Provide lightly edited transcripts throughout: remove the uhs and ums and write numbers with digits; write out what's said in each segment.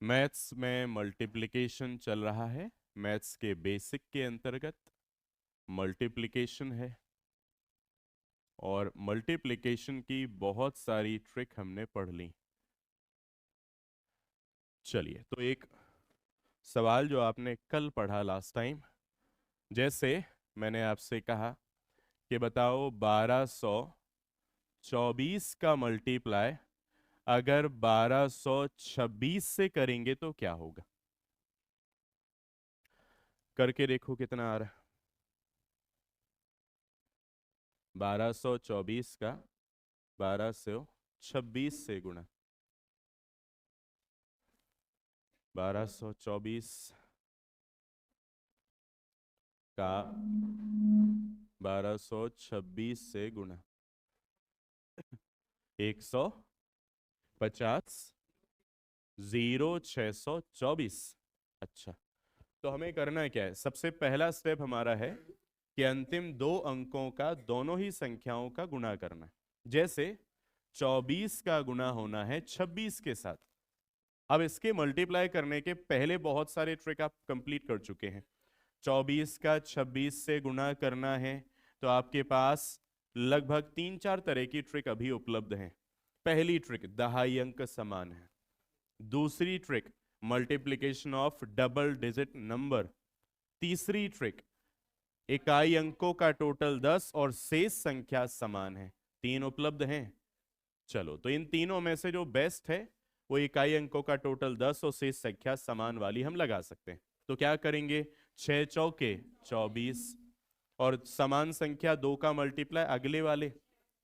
Maths में multiplication चल रहा है। मैथ्स के बेसिक के अंतर्गत मल्टीप्लिकेशन है और मल्टीप्लिकेशन की बहुत सारी ट्रिक हमने पढ़ ली। चलिए, तो एक सवाल जो आपने कल पढ़ा लास्ट टाइम, जैसे मैंने आपसे कहा कि बताओ 1224 का मल्टीप्लाई अगर 1226 से करेंगे तो क्या होगा। करके देखो कितना आ रहा है। 1224 का 1226 से गुणा, 1224 का 1226 से गुणा 150 0624। अच्छा, तो हमें करना क्या है। सबसे पहला स्टेप हमारा है कि अंतिम दो अंकों का दोनों ही संख्याओं का गुणा करना है। जैसे 24 का गुणा होना है 26 के साथ। अब इसके मल्टीप्लाई करने के पहले बहुत सारे ट्रिक आप कंप्लीट कर चुके हैं। 24 का 26 से गुणा करना है तो आपके पास लगभग 3-4 तरह की ट्रिक अभी उपलब्ध हैं। पहली ट्रिक, दहाई अंक समान है। दूसरी trick, multiplication of double digit number. तीसरी ट्रिक, इकाई अंकों का टोटल 10 और शेष संख्या समान है। तीन उपलब्ध हैं। चलो, तो इन तीनों में से जो बेस्ट है वो इकाई अंकों का टोटल 10 और शेष संख्या समान वाली हम लगा सकते हैं। तो क्या करेंगे, 6 चौके 24 और समान संख्या 2 का मल्टीप्लाई अगले वाले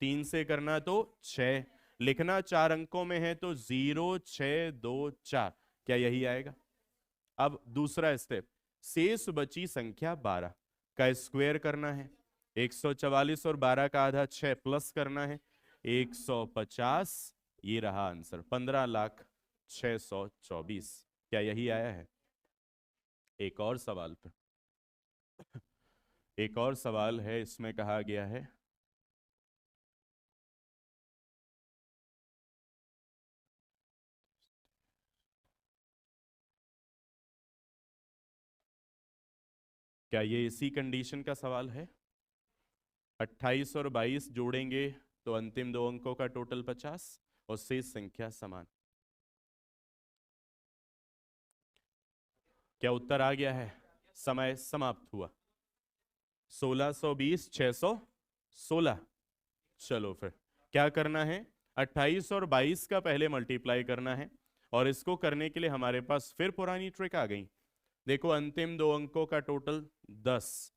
3 से करना तो 6। लिखना 4 अंकों में है तो 0 6 2 4। क्या यही आएगा। अब दूसरा स्टेप, शेष बची संख्या 12 का स्क्वायर करना है। 144 और 12 का आधा 6 प्लस करना है 150। ये रहा आंसर 15,06,24। क्या यही आया है। एक और सवाल पर, एक और सवाल है। इसमें कहा गया है क्या ये इसी कंडीशन का सवाल है। 28 और 22 जोड़ेंगे तो अंतिम दो अंकों का टोटल 50 और शेष संख्या समान। क्या उत्तर आ गया है। समय समाप्त हुआ। 1620 616। चलो फिर क्या करना है, 28 और 22 का पहले मल्टीप्लाई करना है और इसको करने के लिए हमारे पास फिर पुरानी ट्रिक आ गई। देखो, अंतिम दो अंकों का टोटल 10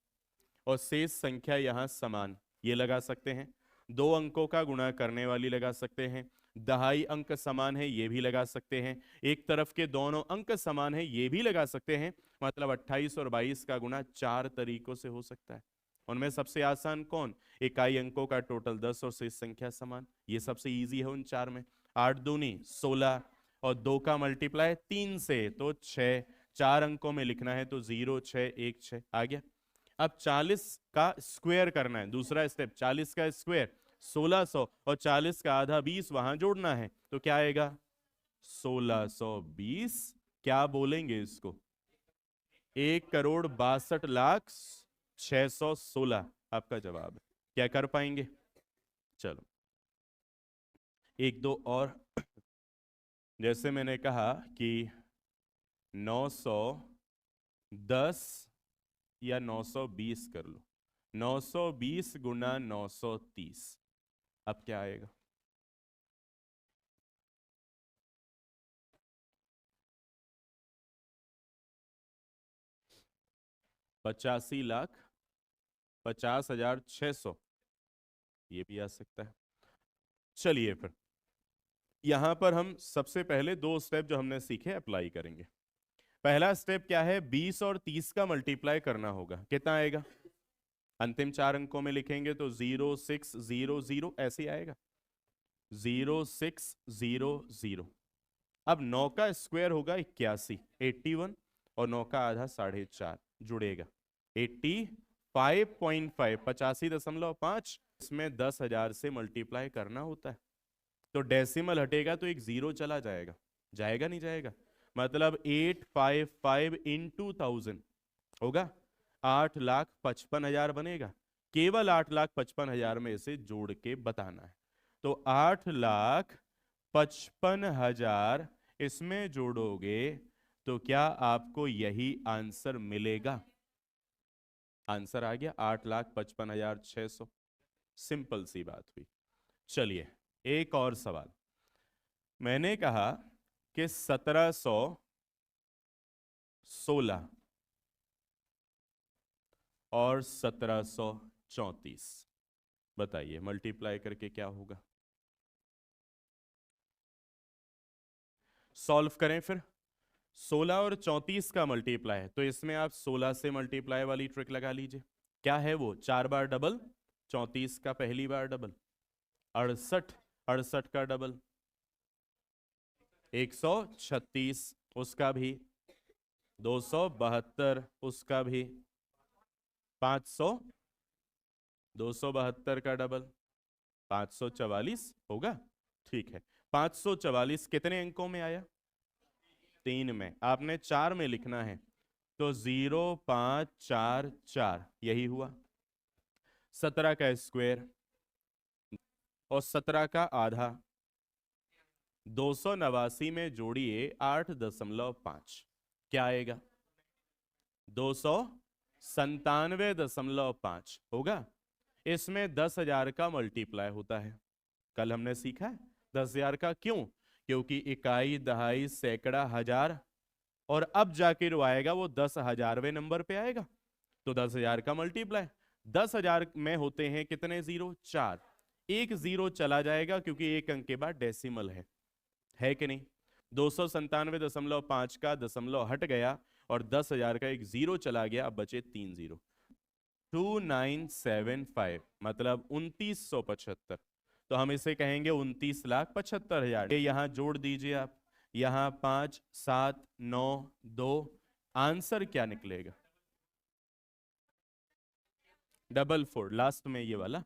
और शेष संख्या यहां समान, ये लगा सकते हैं। दो अंकों का गुणा करने वाली लगा सकते हैं। दहाई अंक समान है, ये भी लगा सकते हैं। एक तरफ के दोनों अंक समान है, ये भी लगा सकते हैं। मतलब 28 और 22 का गुणा 4 तरीकों से हो सकता है। उनमें सबसे आसान कौन, इकाई अंकों का टोटल 10 और शेष संख्या समान, ये सबसे इजी है उन चार में। 8 दूनी 16 और 2 का मल्टीप्लाई 3 से तो 6। चार अंकों में लिखना है तो 0 6 1 6 आ गया। अब 40 का स्क्वायर करना है, दूसरा स्टेप। 40 का स्क्वायर 1600 और 40 का आधा 20 वहां जोड़ना है तो क्या आएगा 1620। क्या बोलेंगे इसको, 1,62,06,16 आपका जवाब है। क्या कर पाएंगे। चलो, एक दो और। जैसे मैंने कहा कि 910 या 920 कर लो, 920 गुना 930। अब क्या आएगा। 85,50,600। ये भी आ सकता है। चलिए फिर यहां पर हम सबसे पहले दो स्टेप जो हमने सीखे अप्लाई करेंगे। पहला स्टेप क्या है, 20 और 30 का मल्टीप्लाई करना होगा। कितना आएगा, अंतिम चार अंकों में लिखेंगे तो 0600 ऐसे आएगा, 0600। अब 9 का स्क्वायर होगा 81, 81 और 9 का आधा 4.5 जुड़ेगा 85.5, 85.5। इसमें 10,000 से मल्टीप्लाई करना होता है तो डेसिमल हटेगा तो एक जीरो चला जाएगा, जाएगा नहीं जाएगा। मतलब 855 इंटू 1000 होगा 8,55,000 बनेगा। केवल 8,55,000 में इसे जोड़ के बताना है। तो 8,55,000 इसमें जोड़ोगे तो क्या आपको यही आंसर मिलेगा? आंसर आ गया 8,55,600। सिंपल सी बात हुई। चलिए एक और सवाल। मैंने कहा कि 1716 और 1734 बताइए मल्टीप्लाई करके क्या होगा? सॉल्व करें फिर। 16 और 34 का मल्टीप्लाई है तो इसमें आप 16 से मल्टीप्लाई वाली ट्रिक लगा लीजिए। क्या है वो? 4 बार डबल, 34 का पहली बार डबल, 68, 68 का डबल, 136 उसका भी, 272 उसका भी, 500, 272 का डबल, 544 होगा। ठीक है, 544 कितने अंकों में आया? 3 में। आपने 4 में लिखना है तो 0544 यही हुआ। 17 का स्क्वायर और 17 का आधा, 289 में जोड़िए 8.5, क्या आएगा? 297.5 होगा। इसमें 10,000 का मल्टीप्लाई होता है, कल हमने सीखा है 10,000 का। क्यों? क्योंकि इकाई, दहाई, सैकड़ा, हजार, और अब जाके जो आएगा वो 10,000वें नंबर पे आएगा। तो 10,000 का मल्टीप्लाई, 10,000 में होते हैं कितने जीरो? 4। एक जीरो चला जाएगा क्योंकि एक अंक के बाद डेसिमल है कि नहीं? 297.5 का दशमलव हट गया और 10,000 का एक जीरो चला गया, अब बचे 3 जीरो। 2975 मतलब 2975। तो हम इसे कहेंगे 29,75,000। ये यहां जोड़ दीजिए आप, यहां 5 7 9 2, आंसर क्या निकलेगा? 444 लास्ट में ये वाला,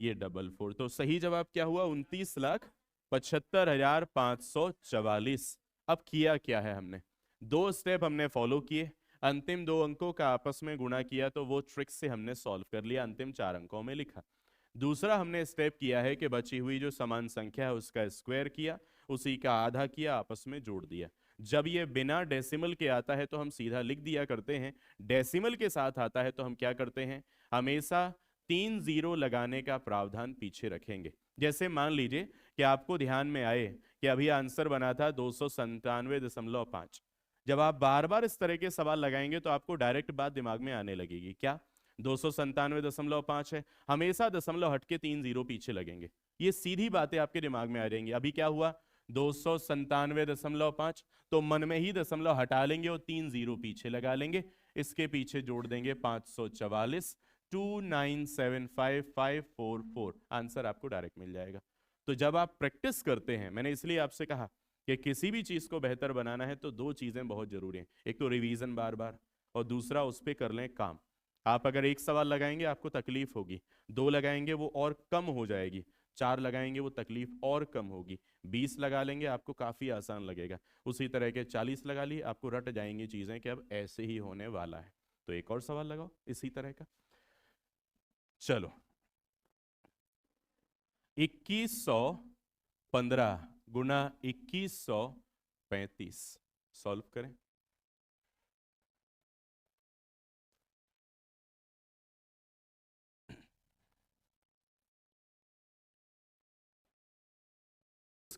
ये 444। तो सही जवाब क्या हुआ? 29,75,544। अब किया क्या है हमने? 2 स्टेप हमने फॉलो किए। अंतिम 2 अंकों का आपस में गुणा किया तो वो ट्रिक से हमने सॉल्व कर लिया, अंतिम 4 अंकों में लिखा। दूसरा हमने स्टेप किया है कि बची हुई जो समान संख्या है उसका स्क्वायर किया, उसी का आधा किया, आपस में जोड़ दिया। जब ये बिना डेसिमल के आता है तो हम सीधा लिख दिया करते हैं, डेसिमल के साथ आता है तो हम क्या करते हैं? हमेशा 3 जीरो लगाने का प्रावधान पीछे रखेंगे। जैसे मान लीजिए कि आपको ध्यान में आए कि अभी आंसर बना था 297.5। जब आप बार बार इस तरह के सवाल लगाएंगे तो आपको डायरेक्ट बात दिमाग में आने लगेगी, क्या 297.5 है, हमेशा दशमलव हट के 3 जीरो पीछे लगेंगे। ये सीधी बातें आपके दिमाग में आ जाएंगी। अभी क्या हुआ? 297.5, तो मन में ही दशमलव हटा लेंगे और 3 जीरो पीछे लगा लेंगे, इसके पीछे जोड़ देंगे 544, 2975544, आंसर आपको डायरेक्ट मिल जाएगा। तो जब आप प्रैक्टिस करते हैं, मैंने इसलिए आपसे कहा कि किसी भी चीज को बेहतर बनाना है तो 2 चीजें बहुत जरूरी हैं, एक तो रिवीजन बार बार, और दूसरा उस पर कर लें काम। आप अगर एक सवाल लगाएंगे आपको तकलीफ होगी, 2 लगाएंगे वो और कम हो जाएगी, 4 लगाएंगे वो तकलीफ और कम होगी, 20 लगा लेंगे आपको काफी आसान लगेगा, उसी तरह के 40 लगा लिए आपको रट जाएंगी चीजें कि अब ऐसे ही होने वाला है। तो एक और सवाल लगाओ इसी तरह का। चलो 2115 गुना 2135 सॉल्व करें।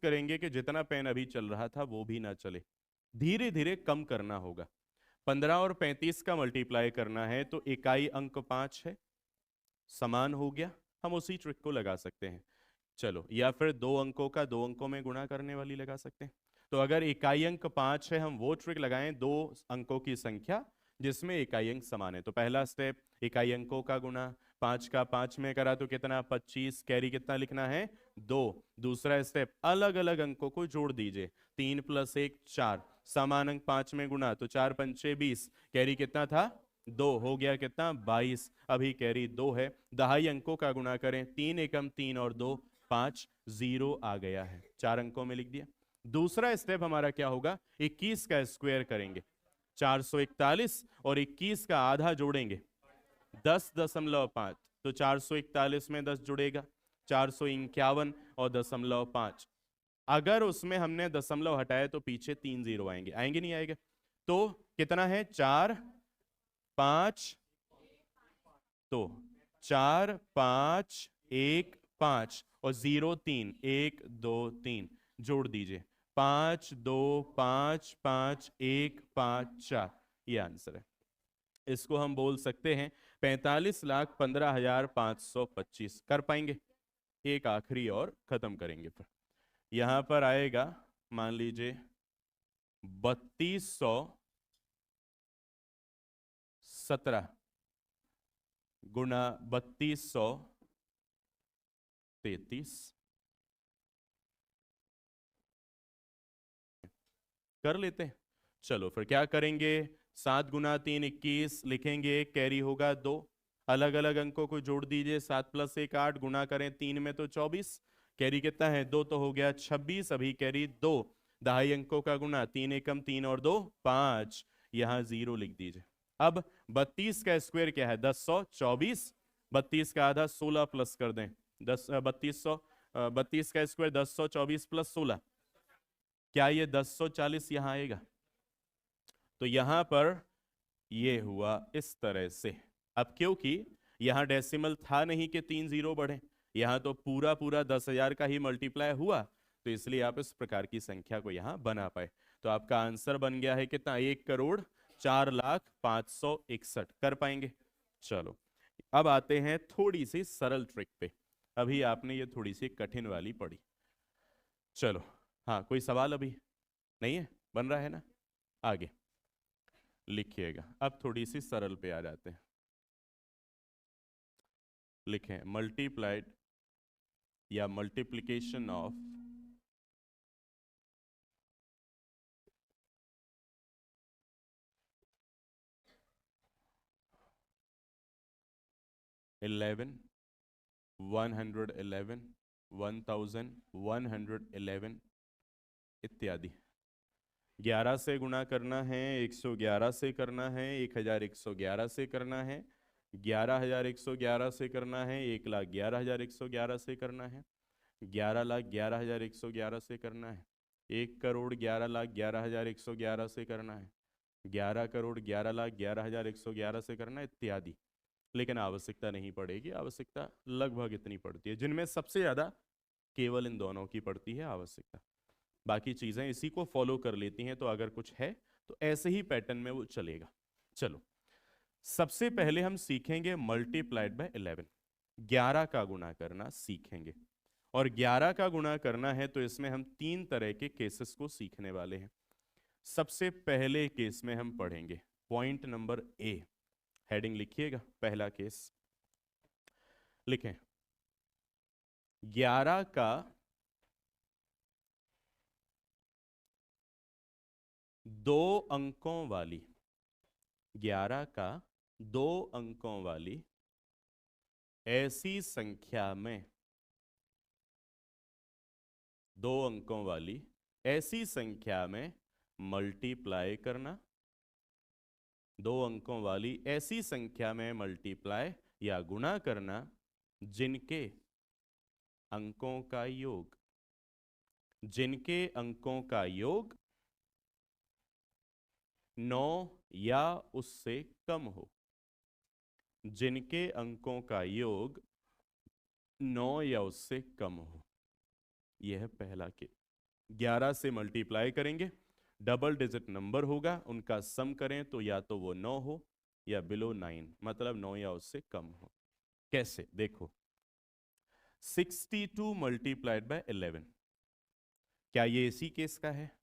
करेंगे कि जितना पेन अभी चल रहा था वो भी ना चले, धीरे धीरे कम करना होगा। 15 और 35 का मल्टीप्लाई करना है तो इकाई अंक 5 है, समान हो गया, हम उसी ट्रिक को लगा सकते हैं। चलो, या फिर 2 अंकों का 2 अंकों में गुणा करने वाली लगा सकते हैं। तो अगर इकाई अंक 5 है, हम वो ट्रिक लगाएं 2 अंकों की संख्या जिसमें इकाई अंक समान है। तो पहला स्टेप इकाई अंकों का गुणा, 5 का 5 में करा तो कितना? 25, कैरी कितना लिखना है? 2। दूसरा स्टेप अलग अलग अंकों को जोड़ दीजिए, 3 + 1 4, समान अंक 5 में गुणा तो 4 × 5 = 20, कैरी कितना था? 2, हो गया कितना? 22। अभी कैरी 2 है, दहाई अंकों का गुणा करें, 3 एकम 3 और 2 5, जीरो आ गया है, 4 अंकों में लिख दिया। दूसरा स्टेप हमारा क्या होगा, 21 का स्क्वायर करेंगे, 441 और 21 का आधा जोड़ेंगे 10.5, तो 441 में 10 जुड़ेगा, 451 और 0.5। अगर उसमें हमने दशमलव हटाया तो पीछे 3 जीरो आएंगे, आएंगे नहीं आएंगे? तो कितना है, 4 5, तो 4 5 1 5 और 0 3, 1 2 3 जोड़ दीजिए, 5 2 5 5 1 5 4, ये आंसर है। इसको हम बोल सकते हैं 45,15,525। कर पाएंगे? एक आखिरी और खत्म करेंगे फिर। यहां पर आएगा, मान लीजिए 3217 गुणा 3233। कर लेते हैं। चलो फिर क्या करेंगे, 7 गुना 3 21 लिखेंगे, कैरी होगा 2, अलग अलग अंकों को जोड़ दीजिए, 7 + 1 8, गुना करें 3 में तो 24, कैरी कितना है 2, तो हो गया 26, अभी कैरी 2, दहाई अंकों का गुना, 3 एकम 3 और 2 5, यहां 0 लिख दीजिए। अब 32 का स्क्वायर क्या है, 1024, 32 का आधा 16 प्लस कर दें, 32 का स्क्वायर 1024 + 16, क्या ये 1040 यहां आएगा? तो यहां पर ये हुआ इस तरह से। अब क्योंकि यहां डेसिमल था नहीं कि 3 जीरो बढ़े, यहां तो पूरा पूरा 10,000 का ही मल्टीप्लाई हुआ, तो इसलिए आप इस प्रकार की संख्या को यहां बना पाए। तो आपका आंसर बन गया है कितना, 1,04,05,61। कर पाएंगे? चलो अब आते हैं थोड़ी सी सरल ट्रिक पे। अभी आपने ये थोड़ी सी कठिन वाली पढ़ी। चलो हाँ, कोई सवाल अभी नहीं है? बन रहा है ना? आगे लिखिएगा। अब थोड़ी सी सरल पे आ जाते हैं। लिखें, मल्टीप्लाइड या मल्टीप्लिकेशन ऑफ 11 111 1111 इत्यादि। 11 से गुणा करना है, 111 से करना है, 1111 से करना है, 11,111 से करना है, 1,11,111 से करना है, 11,11,111 से करना है, 1,11,11,111 से करना है, 11,11,11,111 से करना है इत्यादि। लेकिन आवश्यकता नहीं पड़ेगी, आवश्यकता लगभग इतनी पड़ती है, जिनमें सबसे ज्यादा केवल इन दोनों की पड़ती है आवश्यकता, बाकी चीजें इसी को फॉलो कर लेती हैं। तो अगर कुछ है तो ऐसे ही पैटर्न में वो चलेगा। चलो सबसे पहले हम सीखेंगे मल्टीप्लाइड बाय 11, 11 का गुणा करना सीखेंगे। और 11 का गुणा करना है तो इसमें हम 3 तरह के केसेस को सीखने वाले हैं। सबसे पहले केस में हम पढ़ेंगे पॉइंट नंबर ए, हेडिंग लिखिएगा, पहला केस लिखें, 11 का 2 अंकों वाली, 11 का 2 अंकों वाली ऐसी संख्या में, 2 अंकों वाली ऐसी संख्या में मल्टीप्लाई करना, 2 अंकों वाली ऐसी संख्या में मल्टीप्लाई या गुणा करना जिनके अंकों का योग, जिनके अंकों का योग 9 या उससे कम हो, जिनके अंकों का योग 9 या उससे कम हो। यह है पहला के। 11 से मल्टीप्लाई करेंगे, डबल डिजिट नंबर होगा, उनका सम करें तो या तो वो 9 हो या बिलो 9, मतलब 9 या उससे कम हो। कैसे देखो, 62 मल्टीप्लाइड बाय 11, क्या ये इसी केस का है?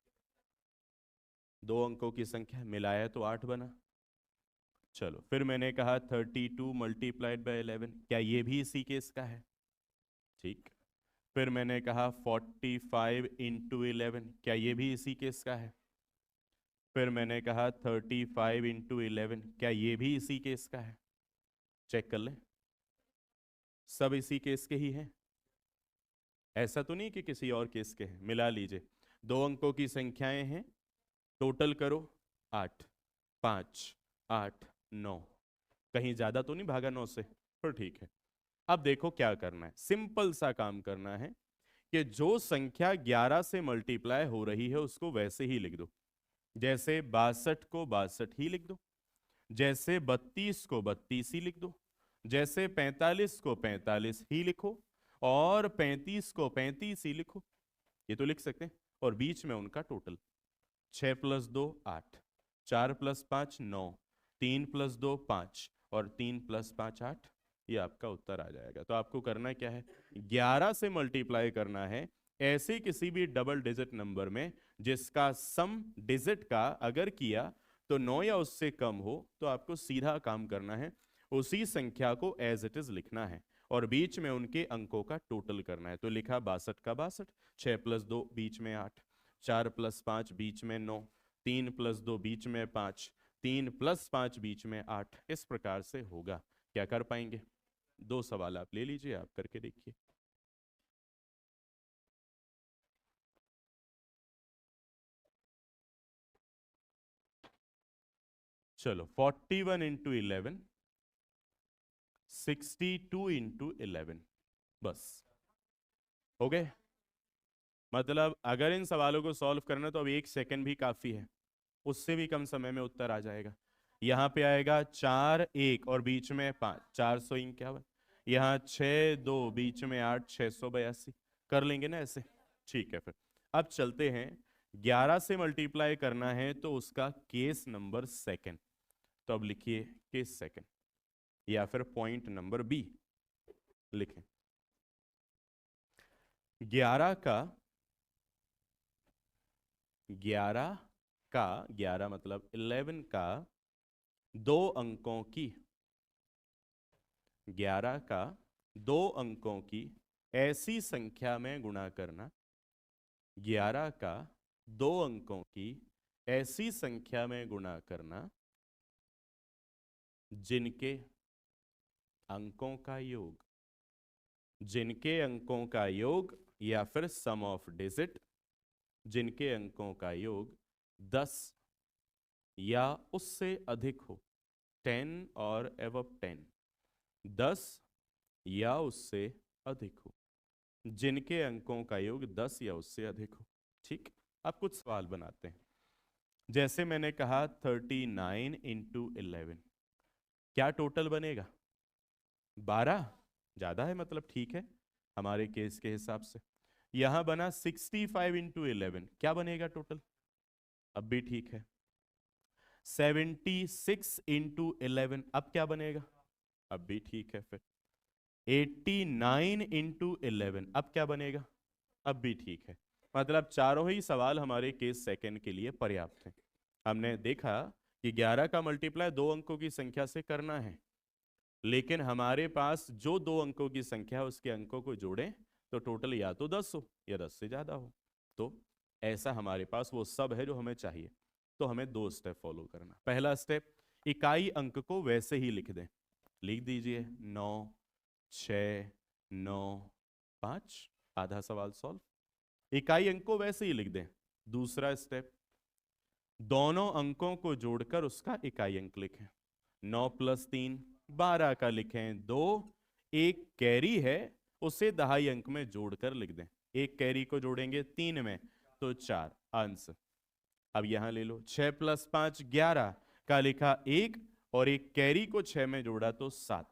2 अंकों की संख्या मिलाया तो 8 बना। चलो फिर मैंने कहा 32 मल्टीप्लाइड बाय 11, क्या ये भी इसी केस का है? ठीक। फिर मैंने कहा 45 इंटू 11, क्या ये भी इसी केस का है? फिर मैंने कहा 35 इंटू 11, क्या ये भी इसी केस का है? चेक कर लें, सब इसी केस के ही हैं, ऐसा तो नहीं कि किसी और केस के हैं। मिला लीजिए, दो अंकों की संख्याएं हैं, टोटल करो 8, 5, 8, 9। कहीं ज्यादा तो नहीं भागा 9 से? तो ठीक है। अब देखो क्या करना है, सिंपल सा काम करना है कि जो संख्या 11 से मल्टीप्लाई हो रही है उसको वैसे ही लिख दो। जैसे 62 को 62 ही लिख दो, जैसे 32 को 32 ही लिख दो, जैसे 45 को 45 ही लिखो, और 35 को 35 ही लिखो। ये तो लिख सकते हैं। और बीच में उनका टोटल 6 + 2 8, 4 + 5 9, 3 + 2 5 और 3 + 5 8। ये आपका उत्तर आ जाएगा। तो आपको करना क्या है, 11 से मल्टीप्लाई करना है ऐसे किसी भी डबल डिजिट नंबर में जिसका सम डिजिट का अगर किया तो 9 या उससे कम हो, तो आपको सीधा काम करना है, उसी संख्या को एज इट इज लिखना है और बीच में उनके अंकों का टोटल करना है। तो लिखा 62 का 62, 6 + 2 बीच में 8, 4 + 5 बीच में 9, 3 + 2 बीच में 5, 3 + 5 बीच में 8। इस प्रकार से होगा। क्या कर पाएंगे? 2 सवाल आप ले लीजिए, आप करके देखिए। चलो 41 × 11, 62 × 11, बस हो गए। मतलब अगर इन सवालों को सॉल्व करना तो अब 1 सेकंड भी काफी है, उससे भी कम समय में उत्तर आ जाएगा। यहाँ पे आएगा 4 1 और बीच में 5, 451। यहाँ 6 2 बीच में 8, 682। कर लेंगे ना ऐसे? ठीक है। फिर अब चलते हैं, 11 से मल्टीप्लाई करना है तो उसका केस नंबर सेकंड। तो अब लिखिए केस सेकंड या फिर पॉइंट नंबर बी लिखें। 11 का 11 का 11 मतलब 11 का दो अंकों की 11 का दो अंकों की ऐसी संख्या में गुणा करना। 11 का दो अंकों की ऐसी संख्या में गुणा करना जिनके अंकों का योग, जिनके अंकों का योग या फिर सम ऑफ डिजिट, जिनके अंकों का योग 10 या उससे अधिक हो, 10 और एबव 10, 10 या उससे अधिक हो, जिनके अंकों का योग 10 या उससे अधिक हो। ठीक। अब कुछ सवाल बनाते हैं। जैसे मैंने कहा 39 × 11, क्या टोटल बनेगा? 12 ज्यादा है, मतलब ठीक है हमारे केस के हिसाब से। यहां बना 65 × 11, क्या बनेगा टोटल? अब भी ठीक है। 76 × 11, अब क्या बनेगा? अब भी ठीक है। फिर 89 × 11, अब क्या बनेगा? अब भी ठीक है। मतलब चारों ही सवाल हमारे केस सेकंड के लिए पर्याप्त हैं। हमने देखा कि 11 का मल्टीप्लाई दो अंकों की संख्या से करना है, लेकिन हमारे पास जो दो अंकों की संख्या है उसके अंकों को जोड़ें तो टोटल या तो 10 हो या 10 से ज्यादा हो। तो ऐसा हमारे पास वो सब है जो हमें चाहिए। तो हमें दो स्टेप फॉलो करना। पहला स्टेप, इकाई अंक को वैसे ही लिख दें। लिख दीजिए 9 6 9 5, आधा सवाल सॉल्व। इकाई अंक को वैसे ही लिख दें। दूसरा स्टेप, दोनों अंकों को जोड़कर उसका इकाई अंक लिखें। 9 + 3 12 का लिखें 2, एक कैरी है उसे दहाई अंक में जोड़कर लिख दें। एक कैरी को जोड़ेंगे 3 में तो 4 आंसर। अब यहां ले लो 6 + 5 11 का लिखा 1 और एक कैरी को 6 में जोड़ा तो 7।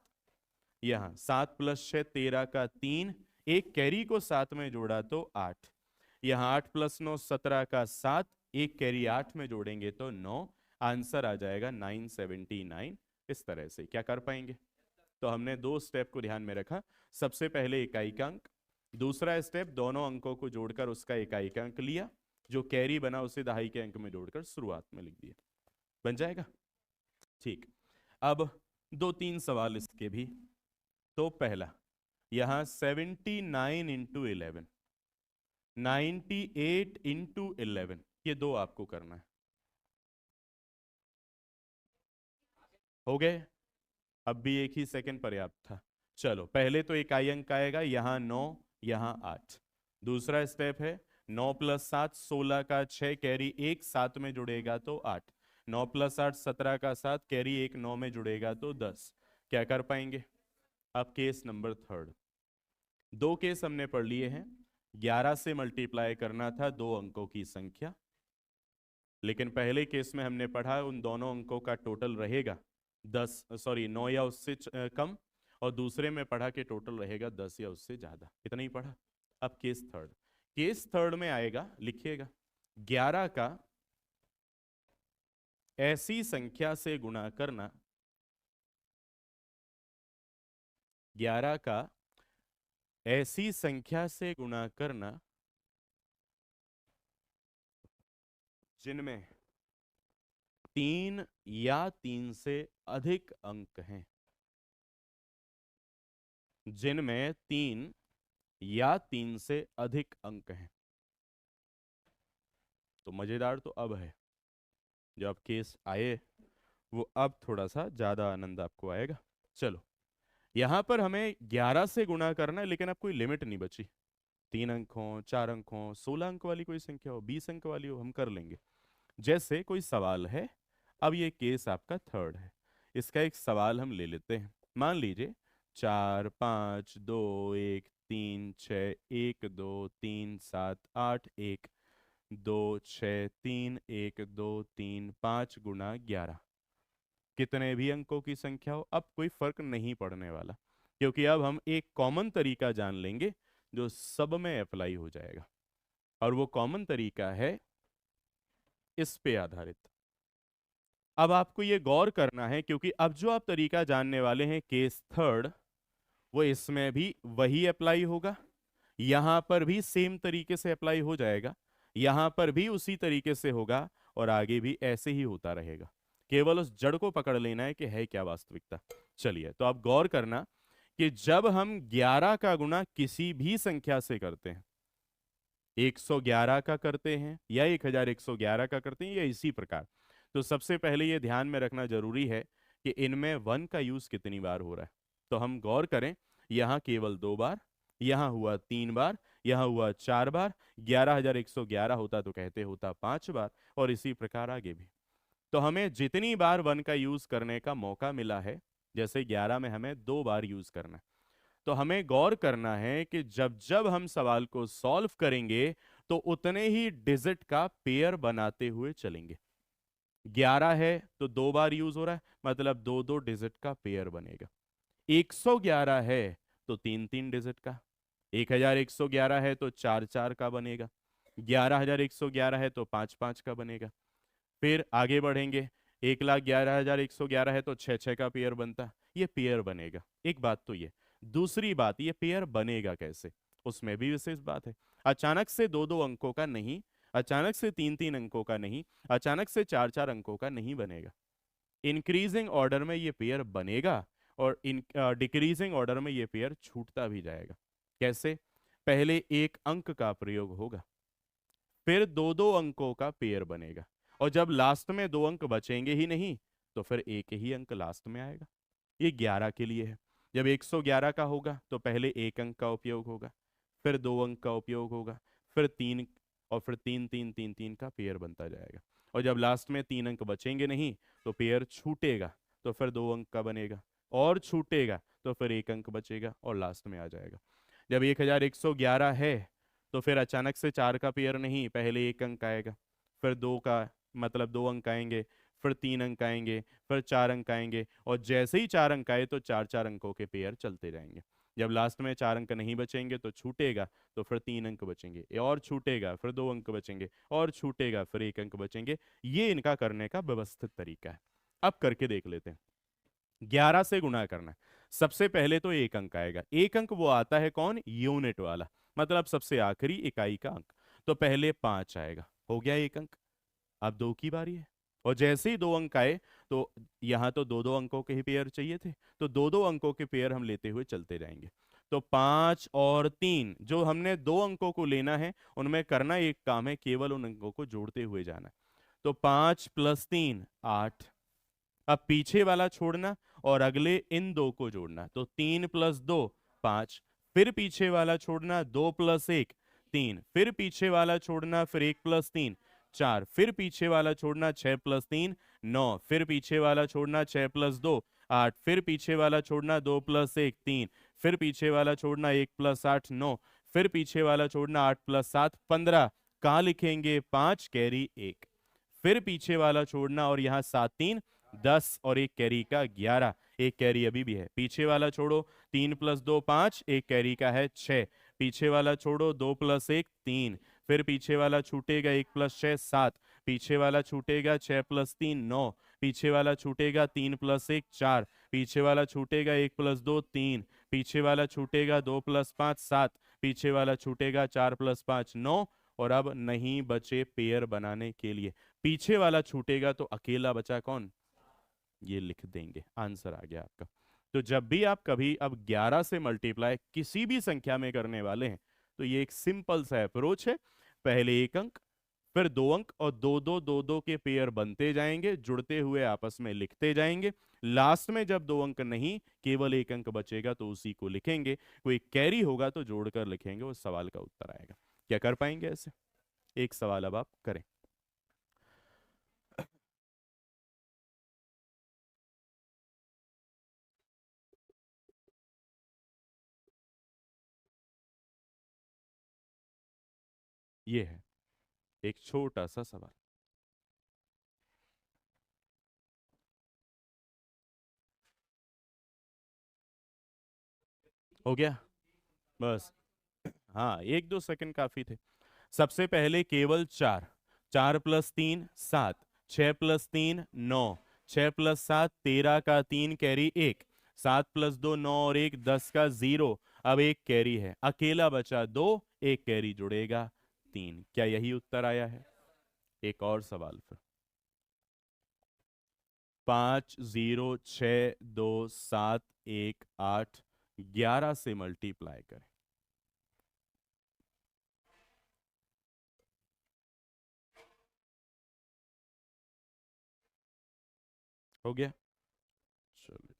यहां 7 + 6 13 का 3, एक कैरी को 7 में जोड़ा तो 8। यहां 8 + 9 17 का 7, एक कैरी 8 में जोड़ेंगे तो 9। आंसर आ जाएगा 979। इस तरह से क्या कर पाएंगे? तो हमने दो स्टेप को ध्यान में रखा। सबसे पहले इकाई का अंक, दूसरा स्टेप दोनों अंकों को जोड़कर उसका इकाई का अंक लिया, जो कैरी बना उसे दहाई के अंक में जोड़कर शुरुआत में लिख दिया। बन जाएगा। ठीक। अब 2-3 सवाल इसके भी। तो पहला, यहां 79 × 11, 98 × 11, ये दो आपको करना है। हो गए? अब भी 1 ही सेकंड पर्याप्त था। चलो पहले तो इकाई अंक आएगा, यहां 9 यहां 8। दूसरा स्टेप है 9 + 7 16 का 6 कैरी 1 7 में जुड़ेगा तो 8। 9 + 8 17 का 7 कैरी 1 9 में जुड़ेगा तो 10। क्या कर पाएंगे? अब केस नंबर थर्ड। दो केस हमने पढ़ लिए हैं। 11 से मल्टीप्लाई करना था दो अंकों की संख्या, लेकिन पहले केस में हमने पढ़ा उन दोनों अंकों का टोटल रहेगा 9 या उससे कम, और दूसरे में पढ़ा कि टोटल रहेगा 10 या उससे ज्यादा। इतना ही पढ़ा। अब केस थर्ड। केस थर्ड में आएगा, लिखिएगा, 11 का ऐसी संख्या से गुणा करना, 11 का ऐसी संख्या से गुणा करना जिनमें 3 या 3 से अधिक अंक हैं। जिनमें 3 या 3 से अधिक अंक हैं। तो मजेदार तो अब है, जो अब केस आए वो अब थोड़ा सा ज्यादा आनंद आपको आएगा। चलो, यहां पर हमें 11 से गुणा करना है, लेकिन अब कोई लिमिट नहीं बची। 3 अंक हो, 4 अंक हो, 16 अंक वाली कोई संख्या हो, 20 अंक वाली हो, हम कर लेंगे। जैसे कोई सवाल है, अब ये केस आपका थर्ड है, इसका एक सवाल हम ले लेते हैं। मान लीजिए 4 5 2 1 3 6 1 2 3 7 8 1 2 6 3 1 2 3 5 गुणा 11। कितने भी अंकों की संख्या हो, अब कोई फर्क नहीं पड़ने वाला, क्योंकि अब हम एक कॉमन तरीका जान लेंगे जो सब में अप्लाई हो जाएगा। और वो कॉमन तरीका है इस पे आधारित। अब आपको ये गौर करना है, क्योंकि अब जो आप तरीका जानने वाले हैं केस थर्ड, वो इसमें भी वही अप्लाई होगा, यहां पर भी सेम तरीके से अप्लाई हो जाएगा, यहां पर भी उसी तरीके से होगा, और आगे भी ऐसे ही होता रहेगा। केवल उस जड़ को पकड़ लेना है कि है क्या वास्तविकता। चलिए, तो आप गौर करना कि जब हम 11 का गुणा किसी भी संख्या से करते हैं, 111 का करते हैं या 1111 का करते हैं या इसी प्रकार, तो सबसे पहले ये ध्यान में रखना जरूरी है कि इनमें 1 का यूज कितनी बार हो रहा है। तो हम गौर करें, यहां केवल 2 बार, यहां हुआ 3 बार, यहां हुआ 4 बार। 11111 होता तो कहते होता 5 बार, और इसी प्रकार आगे भी। तो हमें जितनी बार 1 का यूज करने का मौका मिला है, जैसे 11 में हमें 2 बार यूज करना है, तो हमें गौर करना है कि जब जब हम सवाल को सॉल्व करेंगे तो उतने ही डिजिट का पेयर बनाते हुए चलेंगे। 11 है तो 2 बार यूज हो रहा है, मतलब 2 2 डिजिट का पेयर बनेगा। 111 है तो 3 3 डिजिट का। 1111 है तो 4 4 का बनेगा। 11111 है तो 5 5 का बनेगा। फिर आगे बढ़ेंगे, 1,11,111 है तो 6 6 का पेयर बनता। ये पेयर बनेगा। एक बात तो ये, दूसरी बात, ये पेयर बनेगा कैसे, उसमें भी विशेष बात है। अचानक से 2 2 अंकों का नहीं, अचानक से 3 3 अंकों का नहीं, अचानक से 4 4 अंकों का नहीं बनेगा। इंक्रीजिंग ऑर्डर में ये पेयर बनेगा, और इन डिक्रीजिंग ऑर्डर में ये पेयर छूटता भी जाएगा। कैसे? पहले एक अंक का प्रयोग होगा, फिर 2 2 अंकों का पेयर बनेगा, और जब लास्ट में 2 अंक बचेंगे ही नहीं, तो फिर एक ही अंक लास्ट में आएगा। ये 11 के लिए है। जब 111 का होगा तो पहले एक अंक का उपयोग होगा, फिर 2 अंक का उपयोग होगा, फिर 3, और फिर 3 3 3 3 का पेयर बनता जाएगा। और जब लास्ट में 3 अंक बचेंगे नहीं, तो पेयर छूटेगा, तो फिर 2 अंक का बनेगा, और छूटेगा तो फिर एक अंक बचेगा और लास्ट में आ जाएगा। जब 1111 है तो फिर अचानक से 4 का पेयर नहीं, पहले एक अंक आएगा, फिर 2 का, मतलब 2 अंक आएंगे, फिर 3 अंक आएंगे, फिर 4 अंक आएंगे, और जैसे ही 4 अंक आए तो 4 4 अंकों के पेयर चलते जाएंगे। जब लास्ट में 4 अंक नहीं बचेंगे तो छूटेगा, तो फिर 3 अंक बचेंगे, और छूटेगा, फिर 2 अंक बचेंगे, और छूटेगा, फिर एक अंक बचेंगे। ये इनका करने का व्यवस्थित तरीका है। अब करके देख लेते हैं। 11 से गुणा करना है। सबसे पहले तो एक अंक आएगा। एक अंक वो आता है कौन? यूनिट वाला, मतलब सबसे आखिरी इकाई का अंक। तो पहले 5 आएगा, हो गया एक अंक। अब 2 की बारी है, और जैसे ही 2 अंक आए, तो यहां तो 2 2 अंकों के ही पेयर चाहिए थे, तो 2 2 अंकों के पेयर हम लेते हुए चलते जाएंगे। तो 5 और 3, जो हमने 2 अंकों को लेना है, उनमें करना एक काम है, केवल उन अंकों को जोड़ते हुए जाना है। तो 5 + 3 8। अब पीछे वाला छोड़ना और अगले इन 2 को जोड़ना, तो 3 + 2 5। फिर पीछे वाला छोड़ना, 2 + 1 3, फिर पीछे वाला छोड़ना, फिर 1 + 3 4, फिर पीछे वाला छोड़ना 6 + 3 9, फिर पीछे वाला छोड़ना 6 + 2 8, फिर पीछे वाला छोड़ना 2 + 1 3, फिर पीछे वाला छोड़ना 1 + 8 9, फिर पीछे वाला छोड़ना 8 + 7 15। कहाँ लिखेंगे? 5 कैरी 1, फिर पीछे वाला छोड़ना और यहाँ 7 3 10 और एक कैरी का 11, एक कैरी अभी भी है। पीछे वाला छोड़ो, 3 + 2 5, एक कैरी का है 6, पीछे वाला छोड़ो, 2 + 1 3, फिर पीछे वाला छूटेगा 1 + 6 7, पीछे वाला छूटेगा 6 + 3 9, पीछे वाला छूटेगा 3 + 1 4, पीछे वाला छूटेगा 1 + 2 3, पीछे वाला छूटेगा 2 + 5 7, पीछे वाला छूटेगा 4 + 5 9, और अब नहीं बचे पेयर बनाने के लिए। पीछे वाला छूटेगा तो अकेला बचा कौन? ये लिख देंगे, आंसर आ गया आपका। तो जब भी आप कभी अब 11 से मल्टीप्लाई किसी भी संख्या में करने वाले हैं तो ये एक सिंपल सा अप्रोच है। पहले एक अंक, फिर 2 अंक, और दो दो दो दो के पेयर बनते जाएंगे, जुड़ते हुए आपस में लिखते जाएंगे। लास्ट में जब 2 अंक नहीं, केवल 1 अंक बचेगा तो उसी को लिखेंगे। कोई कैरी होगा तो जोड़कर लिखेंगे, उस सवाल का उत्तर आएगा। क्या कर पाएंगे ऐसे? एक सवाल अब आप करें। ये है एक छोटा सा सवाल। हो गया? बस, हाँ, 1 2 सेकंड काफी थे। सबसे पहले केवल 4, 4 + 3 7, 6 + 3 9, 6 + 7 13 का 3 कैरी 1, 7 + 2 9 और 1 10 का 0। अब एक कैरी है, अकेला बचा 2, एक कैरी जुड़ेगा 3। क्या यही उत्तर आया है? एक और सवाल फिर। 5 0 6 2 7 1 8 11 से मल्टीप्लाई करें। हो गया? चलिए,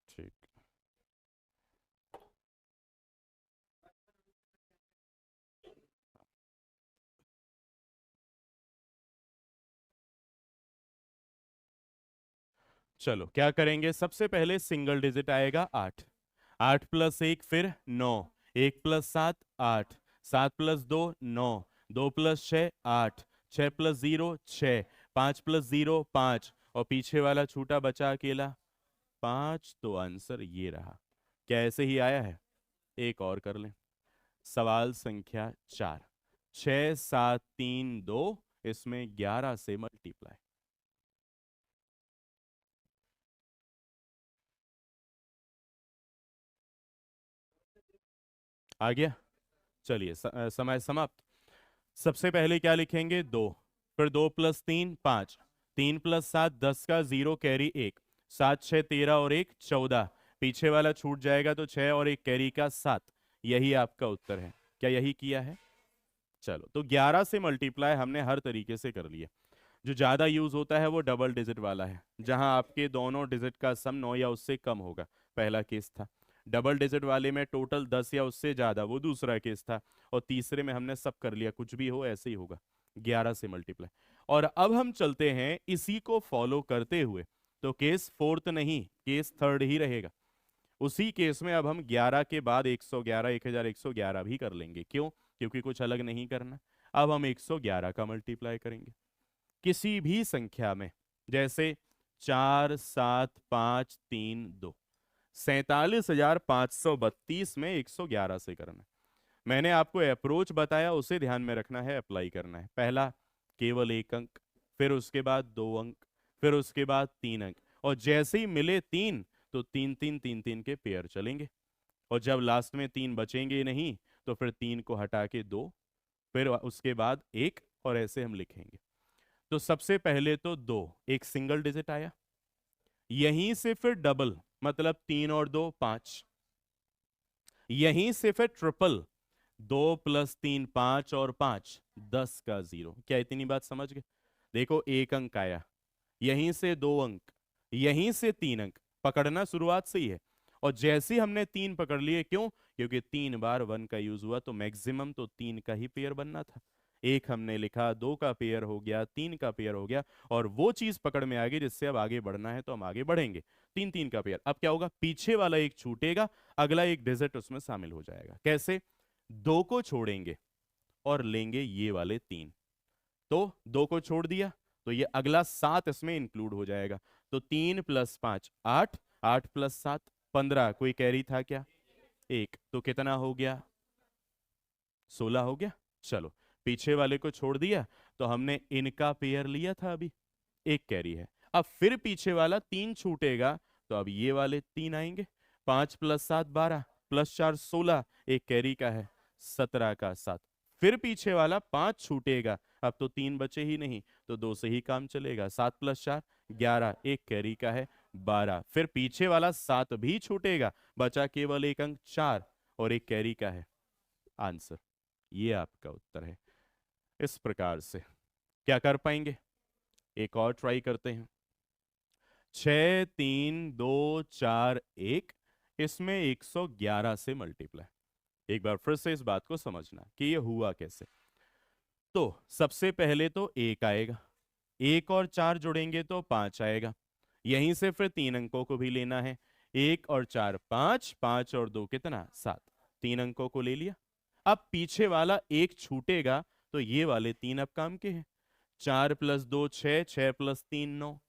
ठीक। चलो क्या करेंगे? सबसे पहले सिंगल डिजिट आएगा 8, 8 + 1 फिर 9, 1 + 7 8, 7 + 2 9, 2 + 6 8, 6 + 0 6, 5 + 0 5, और पीछे वाला छूटा बचा अकेला 5। तो आंसर ये रहा। क्या ऐसे ही आया है? एक और कर लें। सवाल संख्या 4, 6 7 3 2, इसमें 11 से मल्टीप्लाई। आ गया? चलिए, समय समाप्त। सबसे पहले क्या लिखेंगे? 2, फिर 2 + 3 5, 3 + 7 10 का 0 कैरी 1, 7 6 13 और 1 14, पीछे वाला छूट जाएगा तो 6 और 1 कैरी का 7। यही आपका उत्तर है। क्या यही किया है? चलो, तो 11 से मल्टीप्लाई हमने हर तरीके से कर लिया। जो ज़्यादा यूज होता है वो डबल डिजिट वाला है, जहां आपके दोनों डिजिट का सम 9 या उससे कम होगा, पहला केस था। डबल डिजिट वाले में टोटल 10 या उससे ज़्यादा, वो दूसरा केस था। और तीसरे में हमने सब कर लिया, कुछ भी हो ऐसे ही होगा। 11 से मल्टीप्लाई। और अब हम चलते हैं इसी को फॉलो करते हुए, तो केस फोर्थ नहीं, केस थर्ड ही रहेगा। उसी केस में अब हम 11 के बाद 111 1111 भी कर लेंगे। क्यों? क्योंकि कुछ अलग नहीं करना। अब हम 111 का मल्टीप्लाई करेंगे किसी भी संख्या में, जैसे 4 7 5 3 2, 47,532 में 111 से करना है। मैंने आपको अप्रोच बताया, उसे ध्यान में रखना है, अप्लाई करना है। पहला, केवल एक अंक, फिर उसके बाद 2 अंक, फिर उसके बाद 3 अंक, और जैसे ही मिले 3 तो 3 3 3 3 के पेयर चलेंगे। और जब लास्ट में 3 बचेंगे नहीं तो फिर 3 को हटा के 2, फिर उसके बाद 1, और ऐसे हम लिखेंगे। तो सबसे पहले तो 2, एक सिंगल डिजिट आया, यहीं से फिर डबल, मतलब 3 और 2 5, यहीं से फिर ट्रिपल, 2 + 3 5 और 5 10 का 0। क्या इतनी बात समझ गए? देखो, एक अंक आया, यहीं से 2 अंक, यहीं से 3 अंक, पकड़ना शुरुआत से ही है। और जैसे ही हमने 3 पकड़ लिए, क्यों? क्योंकि 3 बार 1 का यूज हुआ, तो मैक्सिमम तो 3 का ही पेयर बनना था। एक हमने लिखा, 2 का पेयर हो गया, 3 का पेयर हो गया, और वो चीज पकड़ में आ गई जिससे अब आगे बढ़ना है, तो हम आगे बढ़ेंगे। 3 3 का पेयर। अब क्या होगा, पीछे वाला एक छूटेगा, अगला एक डिजिट उसमें शामिल हो जाएगा। कैसे? 2 को छोड़ेंगे और लेंगे ये वाले 3, तो 2 को छोड़ दिया तो ये अगला 7 इसमें इंक्लूड हो जाएगा। तो 3 + 5 8, 8 + 7 15। कोई कैरी था क्या? एक। तो कितना हो गया? 16 हो गया। चलो, पीछे वाले को छोड़ दिया तो हमने इनका पेयर लिया था, अभी एक कैरी है। अब फिर पीछे वाला 3 छूटेगा तो अब ये वाले 3 आएंगे। 5 + 7 12, +4 16, एक कैरी का है, 17 का 7। फिर पीछे वाला 5 छूटेगा, अब तो 3 बचे ही नहीं, तो 2 से ही काम चलेगा। 7 + 4 11, एक कैरी का है, 12। फिर पीछे वाला 7 भी छूटेगा, बचा केवल एक अंक 4 और एक कैरी का है। आंसर ये आपका उत्तर है। इस प्रकार से क्या कर पाएंगे? एक और ट्राई करते हैं। 6 3 2 4 1, इसमें 111 से मल्टीप्लाई। एक बार फिर से इस बात को समझना कि ये हुआ कैसे। तो सबसे पहले तो 1 आएगा, 1 और 4 जुड़ेंगे तो 5 आएगा। यहीं से फिर 3 अंकों को भी लेना है। 1 और 4 5, 5 और 2 कितना? 7। 3 अंकों को ले लिया। अब पीछे वाला एक छूटेगा तो ये वाले 3 अब काम के हैं। 4 + 2 6, 6 + 3 9।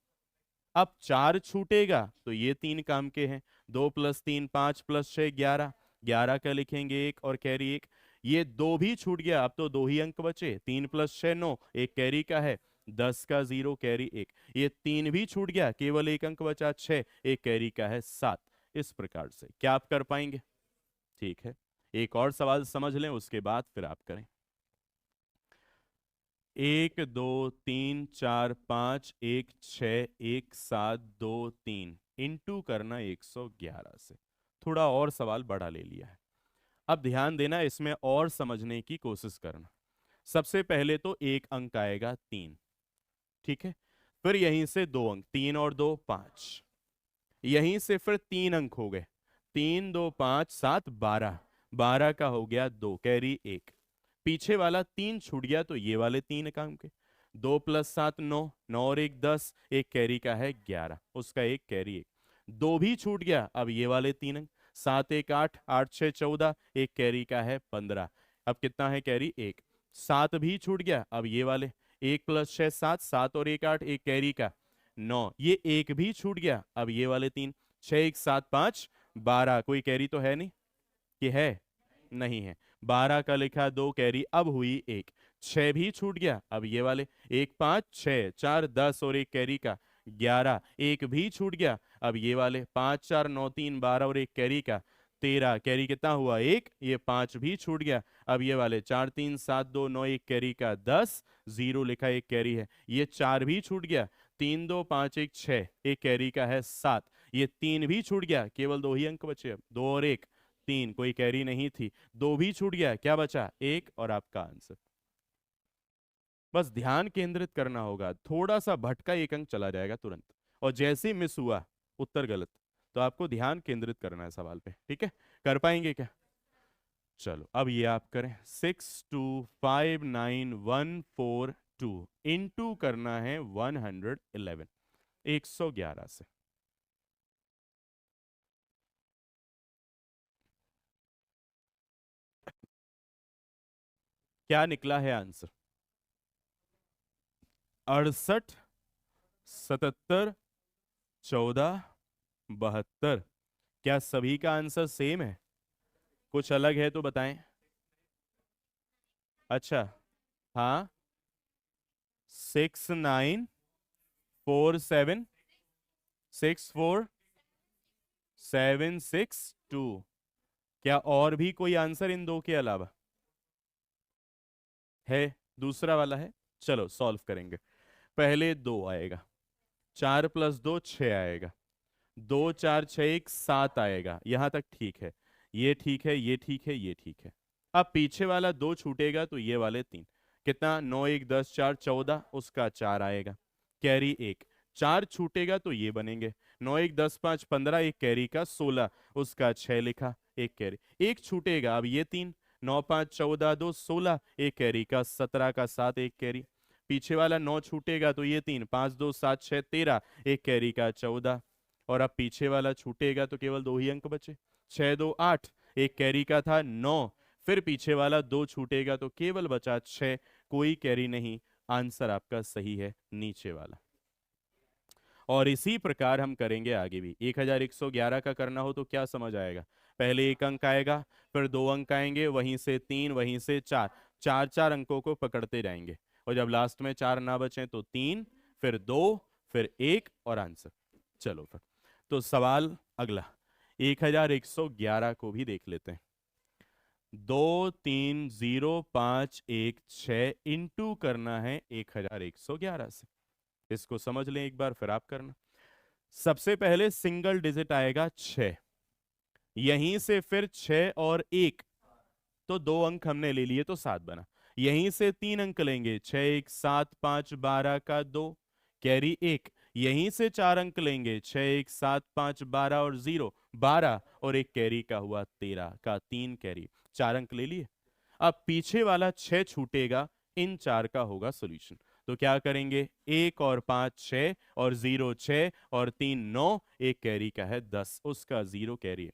अब 4 छूटेगा तो ये 3 काम के हैं। 2 + 3 5 + 6 11, 11 का लिखेंगे एक और कैरी एक। ये 2 भी छूट गया, अब तो 2 ही अंक बचे। 3 + 6 9, एक कैरी का है, 10 का 0 कैरी एक। ये 3 भी छूट गया, केवल एक अंक बचा 6, एक कैरी का है 7। इस प्रकार से क्या आप कर पाएंगे? ठीक है, एक और सवाल समझ लें, उसके बाद फिर आप करें। 1 2 3 4 5 1 6 1 7 2 3 इंटू करना 111 से। थोड़ा और सवाल बढ़ा ले लिया है। अब ध्यान देना, इसमें और समझने की कोशिश करना। सबसे पहले तो एक अंक आएगा 3, ठीक है। फिर यहीं से 2 अंक, 3 और 2 5। यहीं से फिर 3 अंक हो गए, 3 2 5 7 12, 12 का हो गया 2 कैरी एक। पीछे वाला 3 छूट गया तो ये वाले 3 काम के। 2 + 7 9, 9 और 1 10, एक कैरी का है 11, उसका एक कैरी एक। 2 भी छूट गया, अब ये वाले 3 अंक। 7 1 8, 8 6 14, एक कैरी का है 15। अब कितना है कैरी? एक। 7 भी छूट गया, अब ये वाले 1 + 6 7, 7 और 1 8, एक कैरी का 9। ये एक भी छूट गया, अब ये वाले 3। 6 1 7 5 12, कोई कैरी तो है नहीं कि है? नहीं है। 12 का लिखा 2 कैरी, अब हुई एक। 6 भी छूट गया, अब ये वाले 1 5 6 4 10 और एक कैरी का 11, एक भी छूट गया, अब ये वाले 5 4 9 3 12 और एक कैरी का 13। कैरी कितना हुआ? एक। ये 5 भी छूट गया, अब ये वाले 4 3 7 2 9, एक कैरी का 10, 0 लिखा एक कैरी है। ये 4 भी छूट गया, 3 2 5 1 6, एक कैरी का है 7। ये 3 भी छूट गया, केवल 2 ही अंक बचे, अब 2 और 1 3, कोई कैरी नहीं थी। 2 भी छूट गया, क्या बचा? एक, और आपका आंसर। बस ध्यान केंद्रित करना होगा, थोड़ा सा भटका एक अंक चला जाएगा तुरंत, और जैसे ही मिस हुआ उत्तर गलत, तो आपको ध्यान केंद्रित करना है सवाल पे। ठीक है, कर पाएंगे क्या? चलो, अब ये आप करें। 6 2 5 9 1 4 2 इंटू करना है 111, 111 से। क्या निकला है आंसर? 68 77 14 72। क्या सभी का आंसर सेम है? कुछ अलग है तो बताएं। अच्छा, हाँ। 6947 64762। क्या और भी कोई आंसर इन दो के अलावा है? दूसरा वाला है, चलो सॉल्व करेंगे। पहले 2 आएगा, 4 + 2 6 आएगा, 2 4 6 1 7 आएगा, यहां तक ठीक है। ये ठीक है, ये ठीक है, ये ठीक है। अब पीछे वाला 2 छूटेगा तो ये वाले 3। कितना? 9 1 10 4 14, उसका 4 आएगा, कैरी एक। 4 छूटेगा तो ये बनेंगे, 9 1 10 5 15, एक कैरी का 16, उसका 6 लिखा, एक कैरी, एक छूटेगा। अब ये 3, 9 5 14 2 16, एक कैरी का 17 का 7, एक कैरी। पीछे वाला 9 छूटेगा तो ये 3, 5 2 7 6 13, एक कैरी का 14। और अब पीछे वाला छूटेगा तो केवल 2 ही अंक बचे, 6 2 8, एक कैरी का था 9, फिर पीछे वाला 2 छूटेगा तो केवल बचा 6, कोई कैरी नहीं। आंसर आपका सही है नीचे वाला। और इसी प्रकार हम करेंगे आगे भी। 1111 का करना हो तो क्या समझ आएगा, पहले एक अंक आएगा, फिर 2 अंक आएंगे, वहीं से 3, वहीं से 4, 4 अंकों को पकड़ते जाएंगे। और जब लास्ट में 4 ना बचे तो 3, फिर 2, फिर 1 और आंसर। चलो फिर तो सवाल अगला 1111 को भी देख लेते हैं। 23051 इंटू करना है 1111 से। इसको समझ लें एक बार, फिर आप करना। सबसे पहले सिंगल डिजिट आएगा 6, यहीं से फिर 6 और 1, तो 2 अंक हमने ले लिए तो 7 बना। यहीं से 3 अंक लेंगे, 6 1 7 5 12 का 2, कैरी 1। यहीं से 4 अंक लेंगे, 6 1 7 5 12 और 0 12, और एक कैरी का हुआ 13 का 3 कैरी, 4 अंक ले लिए। अब पीछे वाला 6 छूटेगा, इन 4 का होगा सॉल्यूशन। तो क्या करेंगे, 1 और 5 6 और 0 6 और 3 9, एक कैरी का है 10, उसका 0 कैरी है।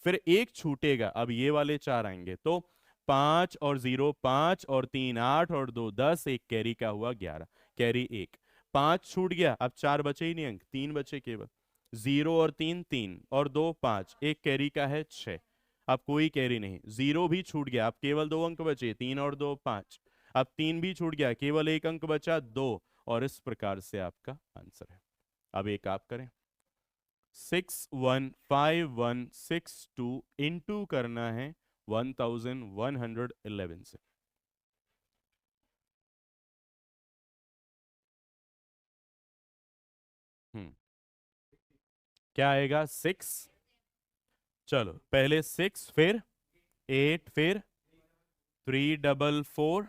फिर एक छूटेगा, अब ये वाले 4 आएंगे तो 5 और 0 5 और 3 8 और 2 10, एक कैरी का हुआ 11, कैरी 1। 5 छूट गया, अब 4 बचे ही नहीं अंक, 3 बचे केवल, 0 और 3 3 और 2 5, एक कैरी का है 6। अब कोई कैरी नहीं, 0 भी छूट गया, अब केवल 2 अंक बचे, 3 और 2 5। अब 3 भी छूट गया, केवल एक अंक बचा 2, और इस प्रकार से आपका आंसर है। अब एक आप करें, 615162 इंटू करना है 1111 से। हम्म क्या आएगा, 6। चलो पहले 6, फिर 8, फिर 344,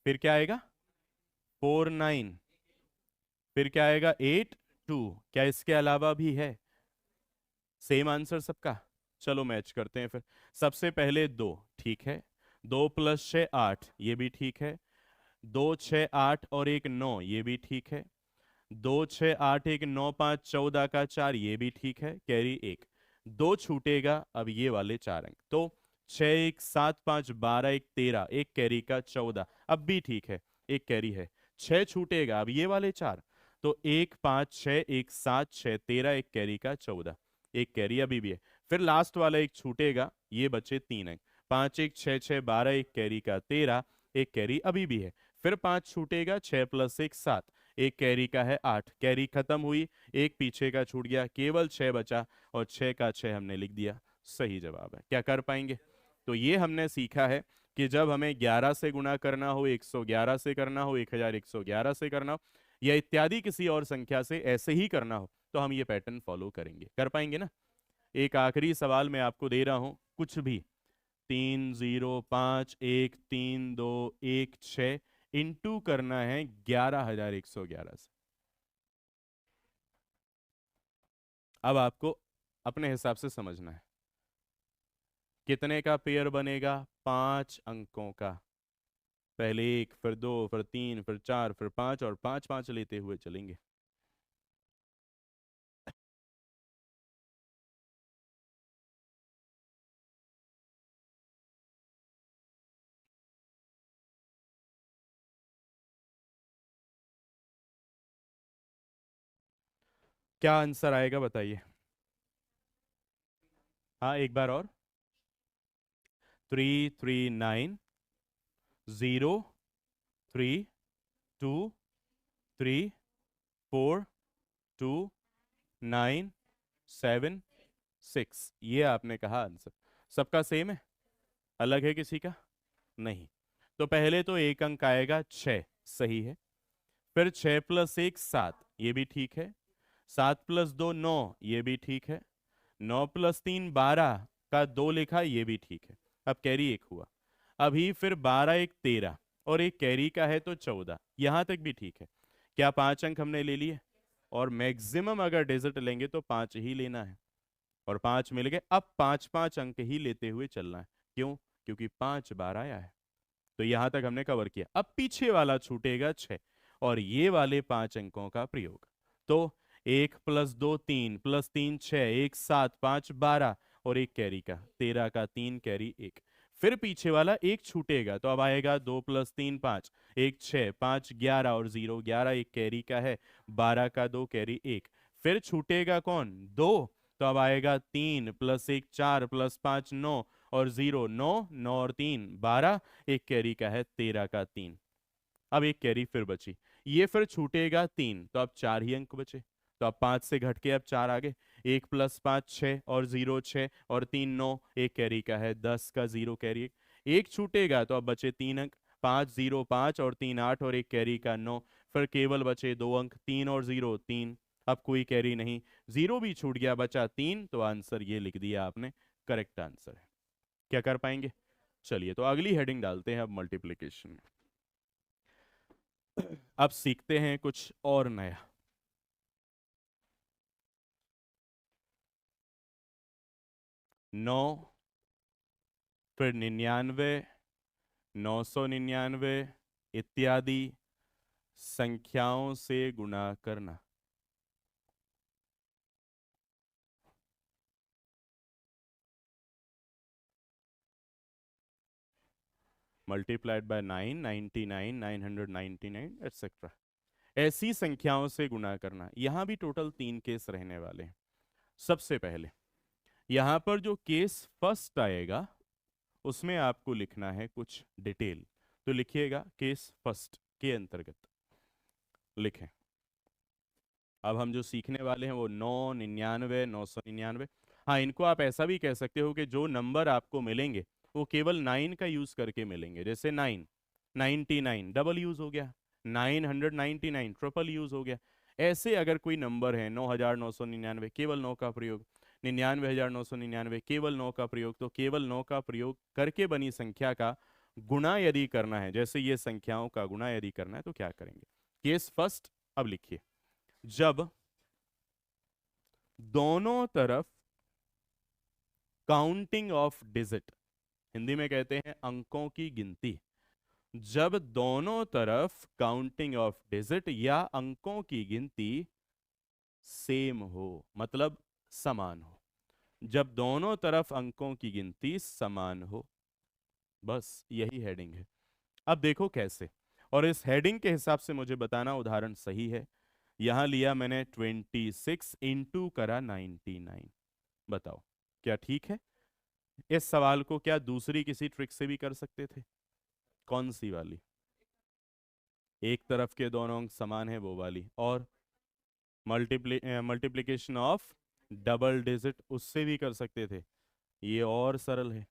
फिर क्या आएगा 49, फिर क्या आएगा 82। क्या इसके अलावा भी है, सेम आंसर सबका? चलो मैच करते हैं फिर। सबसे पहले 2, ठीक है, 2 + 6 8, ये भी ठीक है। 2 6 8 और एक 9, ये भी ठीक है। 2 6 8 एक 9 5 14 का 4, ये भी ठीक है, कैरी 1। 2 छूटेगा, अब ये वाले 4 अंक तो 6 1 7 5 12 एक 13, एक कैरी का 14, अब भी ठीक है, एक कैरी है। 6 छूटेगा, अब ये वाले 4 तो 1 5 6 1 7 6 13, एक कैरी का 14, एक कैरी अभी भी है। फिर लास्ट वाला एक छूटेगा, ये बचे 3 अंक, 5 1 6 6 12, एक कैरी का 13, एक कैरी अभी भी है। फिर 5 छूटेगा, 6 + 1 7, एक कैरी का है 8, कैरी खत्म हुई, एक पीछे का छूट गया, केवल 6 बचा, और 6 का 6 हमने लिख दिया, सही जवाब है। क्या कर पाएंगे? तो ये हमने सीखा है कि जब हमें 11 से गुणा करना हो, 111 से करना हो, 1111 से करना हो, या इत्यादि किसी और संख्या से ऐसे ही करना हो, तो हम ये पैटर्न फॉलो करेंगे। कर पाएंगे ना? एक आखिरी सवाल मैं आपको दे रहा हूं, कुछ भी 3 0 5 1 3 2 1 6 इंटू करना है 11,111 से। अब आपको अपने हिसाब से समझना है, कितने का पेयर बनेगा, 5 अंकों का। पहले 1, फिर 2, फिर 3, फिर 4, फिर 5, और 5 5 लेते हुए चलेंगे। क्या आंसर आएगा बताइए? हाँ एक बार और, 339 0 3 2 3 4 2 9 7 6, ये आपने कहा आंसर। सबका सेम है, अलग है किसी का? नहीं। तो पहले तो एक अंक आएगा 6, सही है। फिर 6 + 1 7, ये भी ठीक है। 7 + 2 9, ये भी ठीक है। 9 + 3 12 का 2 लिखा, ये भी ठीक है। अब कैरी 1 हुआ, अभी फिर 12 1 13, और एक कैरी का है तो 14, यहां तक भी ठीक है। क्या 5 अंक हमने ले लिए? और मैक्सिमम अगर डिजिट लेंगे तो 5 ही लेना है। और 5 मिल गए। अब 5 5 अंक ही लेते हुए चलना है। क्यों? क्योंकि 5 बार आया है। तो यहां तक हमने कवर किया। अब पीछे वाला छूटेगा 6 और ये वाले 5 अंकों का प्रयोग। तो 1 + 2 3 + 3 6, 1 7 5 12 और एक कैरी का 13 का 3 कैरी 1। फिर पीछे वाला एक छूटेगा तो अब आएगा 2 + 3 5, 1 6 5 11 और 0 11 एक कैरी का है, 12 का 2 कैरी 1। फिर छूटेगा कौन? 2। तो अब आएगा 3 + 1 4 + 5 9 और 0 9 9 और 3 12, एक कैरी का है 13 का 3। अब एक कैरी फिर बची, ये फिर छूटेगा 3, तो अब 4 ही अंक बचे। तो अब 5 से घट के अब 4 आगे। 1 + 5 6 और 0 6 और 3 9, एक कैरी का है 10 का 0 कैरी 1। एक छूटेगा तो अब बचे 3 अंक, 5 0 5 और 3 8 और एक कैरी का 9। फिर केवल बचे 2 अंक, 3 और 0 3। अब कोई कैरी नहीं, 0 भी छूट गया, बचा 3। तो आंसर ये लिख दिया आपने, करेक्ट आंसर है। क्या कर पाएंगे? चलिए तो अगली हेडिंग डालते हैं अब मल्टीप्लिकेशन। अब सीखते हैं कुछ और नया। 9, फिर 99, 999 इत्यादि संख्याओं से गुणा करना। Multiplied by 9, 99, 999 etcetera. ऐसी संख्याओं से गुणा करना। यहां भी टोटल 3 केस रहने वाले हैं। सबसे पहले यहां पर जो केस फर्स्ट आएगा उसमें आपको लिखना है कुछ डिटेल। तो लिखिएगा केस फर्स्ट के अंतर्गत लिखें। अब हम जो सीखने वाले हैं वो 9 99 999। हाँ, इनको आप ऐसा भी कह सकते हो कि जो नंबर आपको मिलेंगे वो केवल 9 का यूज करके मिलेंगे। जैसे 9 99 डबल यूज हो गया, 999 ट्रिपल यूज हो गया। ऐसे अगर कोई नंबर है 9999 केवल 9 का प्रयोग, 99999 केवल 9 का प्रयोग, तो केवल 9 का प्रयोग करके बनी संख्या का गुणा यदि करना है, जैसे ये संख्याओं का गुणा यदि करना है तो क्या करेंगे? Case first. अब लिखिए, जब दोनों तरफ काउंटिंग ऑफ डिजिट, हिंदी में कहते हैं अंकों की गिनती, जब दोनों तरफ काउंटिंग ऑफ डिजिट या अंकों की गिनती सेम हो, मतलब समान हो। जब दोनों तरफ अंकों की गिनती समान हो, बस यही हेडिंग है। अब देखो कैसे, और इस हेडिंग के हिसाब से मुझे बताना उदाहरण सही है। यहां लिया मैंने 26 इंटू करा 99। बताओ क्या ठीक है? इस सवाल को क्या दूसरी किसी ट्रिक से भी कर सकते थे? कौन सी वाली? एक तरफ के दोनों अंक समान है वो वाली। और मल्टीप्लिकेशन ऑफ डबल डिजिट, उससे भी कर सकते थे। ये और सरल है।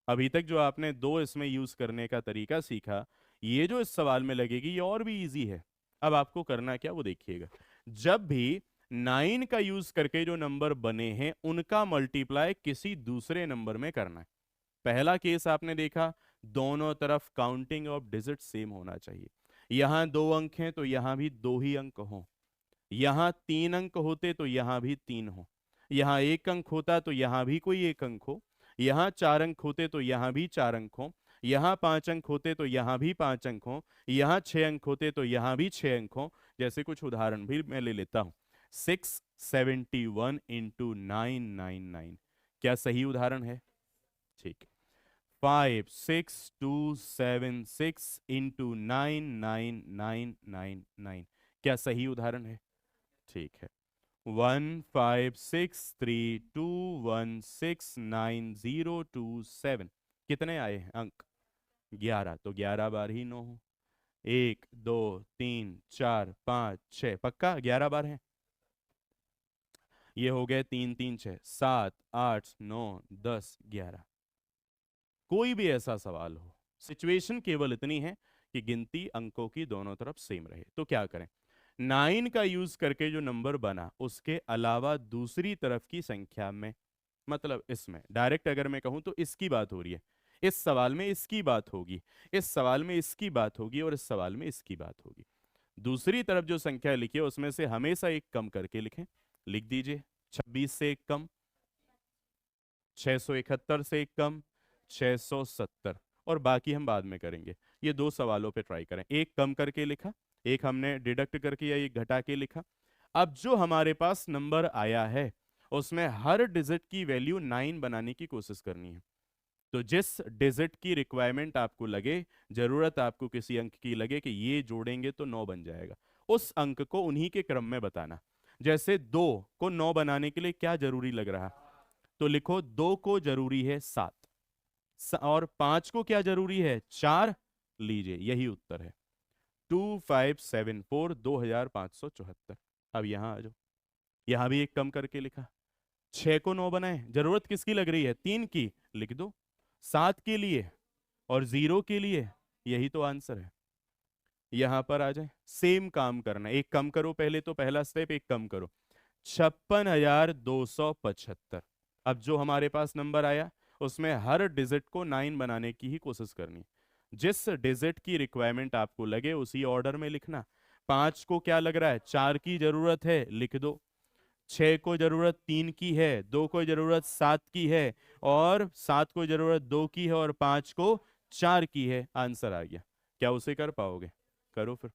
अभी तक जो आपने दो इसमें यूज करने का तरीका सीखा, ये जो इस सवाल में लगेगी ये और भी इजी है। अब आपको करना क्या वो देखिएगा। जब भी 9 का यूज करके जो नंबर बने हैं उनका मल्टीप्लाई किसी दूसरे नंबर में करना है। पहला केस आपने देखा, दोनों तरफ काउंटिंग ऑफ डिजिट सेम होना चाहिए। यहां 2 अंक हैं तो यहां भी 2 ही अंक हों। यहां 3 अंक होते तो यहां भी 3 हो। यहां 1 अंक होता तो यहां भी कोई 1 अंक हो। यहां 4 अंक होते तो यहां भी 4 अंक हो। यहां 5 अंक होते तो यहां भी 5 अंक हो। यहां 6 अंक होते तो यहां भी 6 अंक हो। जैसे कुछ उदाहरण भी मैं ले लेता हूं। 671 इंटू 999, क्या सही उदाहरण है? ठीक। 56276 इंटू 99999, क्या सही उदाहरण है? ठीक है। 15632169027, कितने आए हैं अंक? 11। तो 11 बार ही 9 हो। 1 2 3 4 5 6, पक्का 11 बार है। ये हो गए 3 3 6 7 8 9 10 11। कोई भी ऐसा सवाल हो, सिचुएशन केवल इतनी है कि गिनती अंकों की दोनों तरफ सेम रहे। तो क्या करें? 9 का यूज करके जो नंबर बना उसके अलावा दूसरी तरफ की संख्या में, मतलब इसमें डायरेक्ट अगर मैं कहूं तो इसकी बात हो रही है, इस सवाल में इसकी बात होगी, इस सवाल में इसकी बात होगी और इस सवाल में इसकी बात होगी। दूसरी तरफ जो संख्या लिखी है उसमें से हमेशा एक कम करके लिखें। लिख दीजिए 26 से एक कम 671 से एक कम 670, और बाकी हम बाद में करेंगे। ये दो सवालों पे ट्राई करें, एक कम करके लिखा, एक हमने डिडक्ट करके या एक घटा के लिखा। अब जो हमारे पास नंबर आया है उसमें हर डिजिट की वैल्यू 9 बनाने की कोशिश करनी है। तो जिस डिजिट की रिक्वायरमेंट आपको लगे, जरूरत आपको किसी अंक की लगे कि ये जोड़ेंगे तो 9 बन जाएगा, उस अंक को उन्हीं के क्रम में बताना। जैसे 2 को 9 बनाने के लिए क्या जरूरी लग रहा, तो लिखो 2 को जरूरी है 7, और 5 को क्या जरूरी है 4। लीजिए यही उत्तर है 2574, 2574। अब यहां आ जाओ, यहां भी एक कम करके लिखा, 6 को 9 बनाए, जरूरत किसकी लग रही है 3 की, लिख दो 7 के लिए और 0 के लिए, यही तो आंसर है। यहां पर आ जाए, सेम काम करना, एक कम करो पहले, तो पहला स्टेप एक कम करो, 56,275। अब जो हमारे पास नंबर आया उसमें हर डिजिट को 9 बनाने की ही कोशिश करनी, जिस डिजिट की रिक्वायरमेंट आपको लगे उसी ऑर्डर में लिखना। 5 को क्या लग रहा है 4 की जरूरत है, लिख दो। 6 को जरूरत 3 की है, 2 को जरूरत 7 की है, और 7 को जरूरत 2 की है, और 5 को 4 की है। आंसर आ गया। क्या उसे कर पाओगे, करो फिर।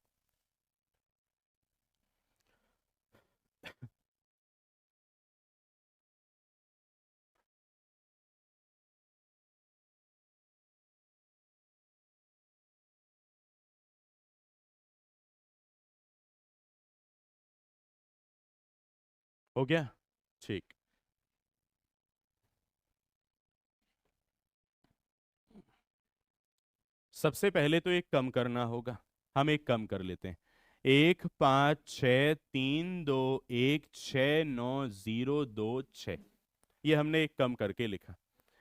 हो गया, ठीक। सबसे पहले तो एक कम करना होगा, हम एक कम कर लेते हैं। 1 5 6 3 2 1 6 9 0 2 6, ये हमने एक कम करके लिखा।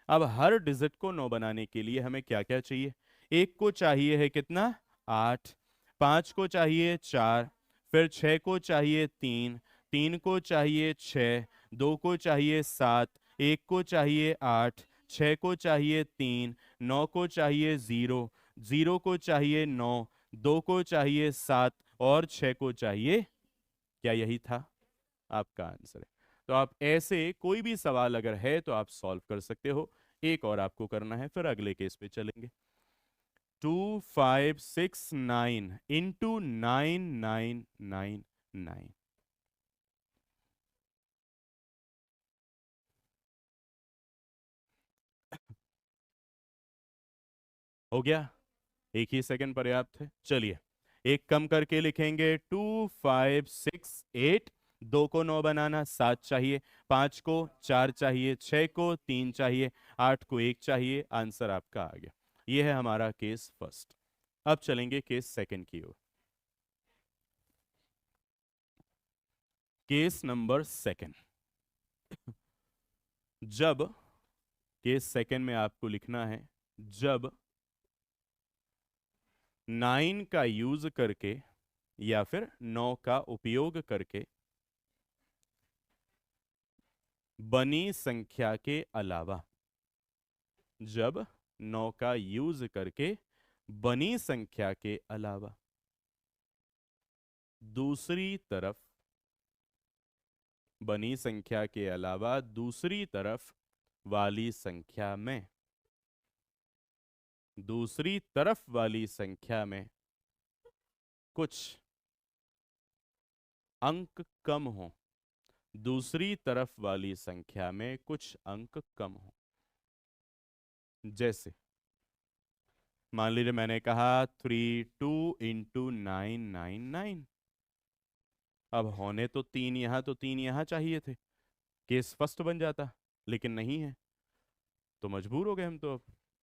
अब हर डिजिट को 9 बनाने के लिए हमें क्या क्या चाहिए, एक को चाहिए है कितना 8, 5 को चाहिए 4, फिर 6 को चाहिए 3, 3 को चाहिए 6, 2 को चाहिए 7, 1 को चाहिए 8, 6 को चाहिए 3, 9 को चाहिए 0, 0 को चाहिए 9, 2 को चाहिए 7, और 6 को चाहिए, क्या यही था आपका आंसर है। तो आप ऐसे कोई भी सवाल अगर है तो आप सॉल्व कर सकते हो। एक और आपको करना है, फिर अगले केस पे चलेंगे। 2569 इंटू 9999, हो गया, एक ही सेकंड पर्याप्त है। चलिए एक कम करके लिखेंगे, 2568। 2 को 9 बनाना 7 चाहिए, 5 को 4 चाहिए, 6 को 3 चाहिए, 8 को 1 चाहिए। आंसर आपका आ गया। यह है हमारा केस फर्स्ट। अब चलेंगे केस सेकंड की ओर। Case number second. जब, केस सेकंड में आपको लिखना है, जब 9 का यूज करके या फिर 9 का उपयोग करके बनी संख्या के अलावा, जब 9 का यूज करके बनी संख्या के अलावा दूसरी तरफ, बनी संख्या के अलावा दूसरी तरफ वाली संख्या में, दूसरी तरफ वाली संख्या में कुछ अंक कम हो, दूसरी तरफ वाली संख्या में कुछ अंक कम हो। जैसे मान लीजिए मैंने कहा 32 × 999, अब होने तो 3 यहां, तो 3 यहां चाहिए थे, केस फर्स्ट बन जाता, लेकिन नहीं है, तो मजबूर हो गए हम तो अब।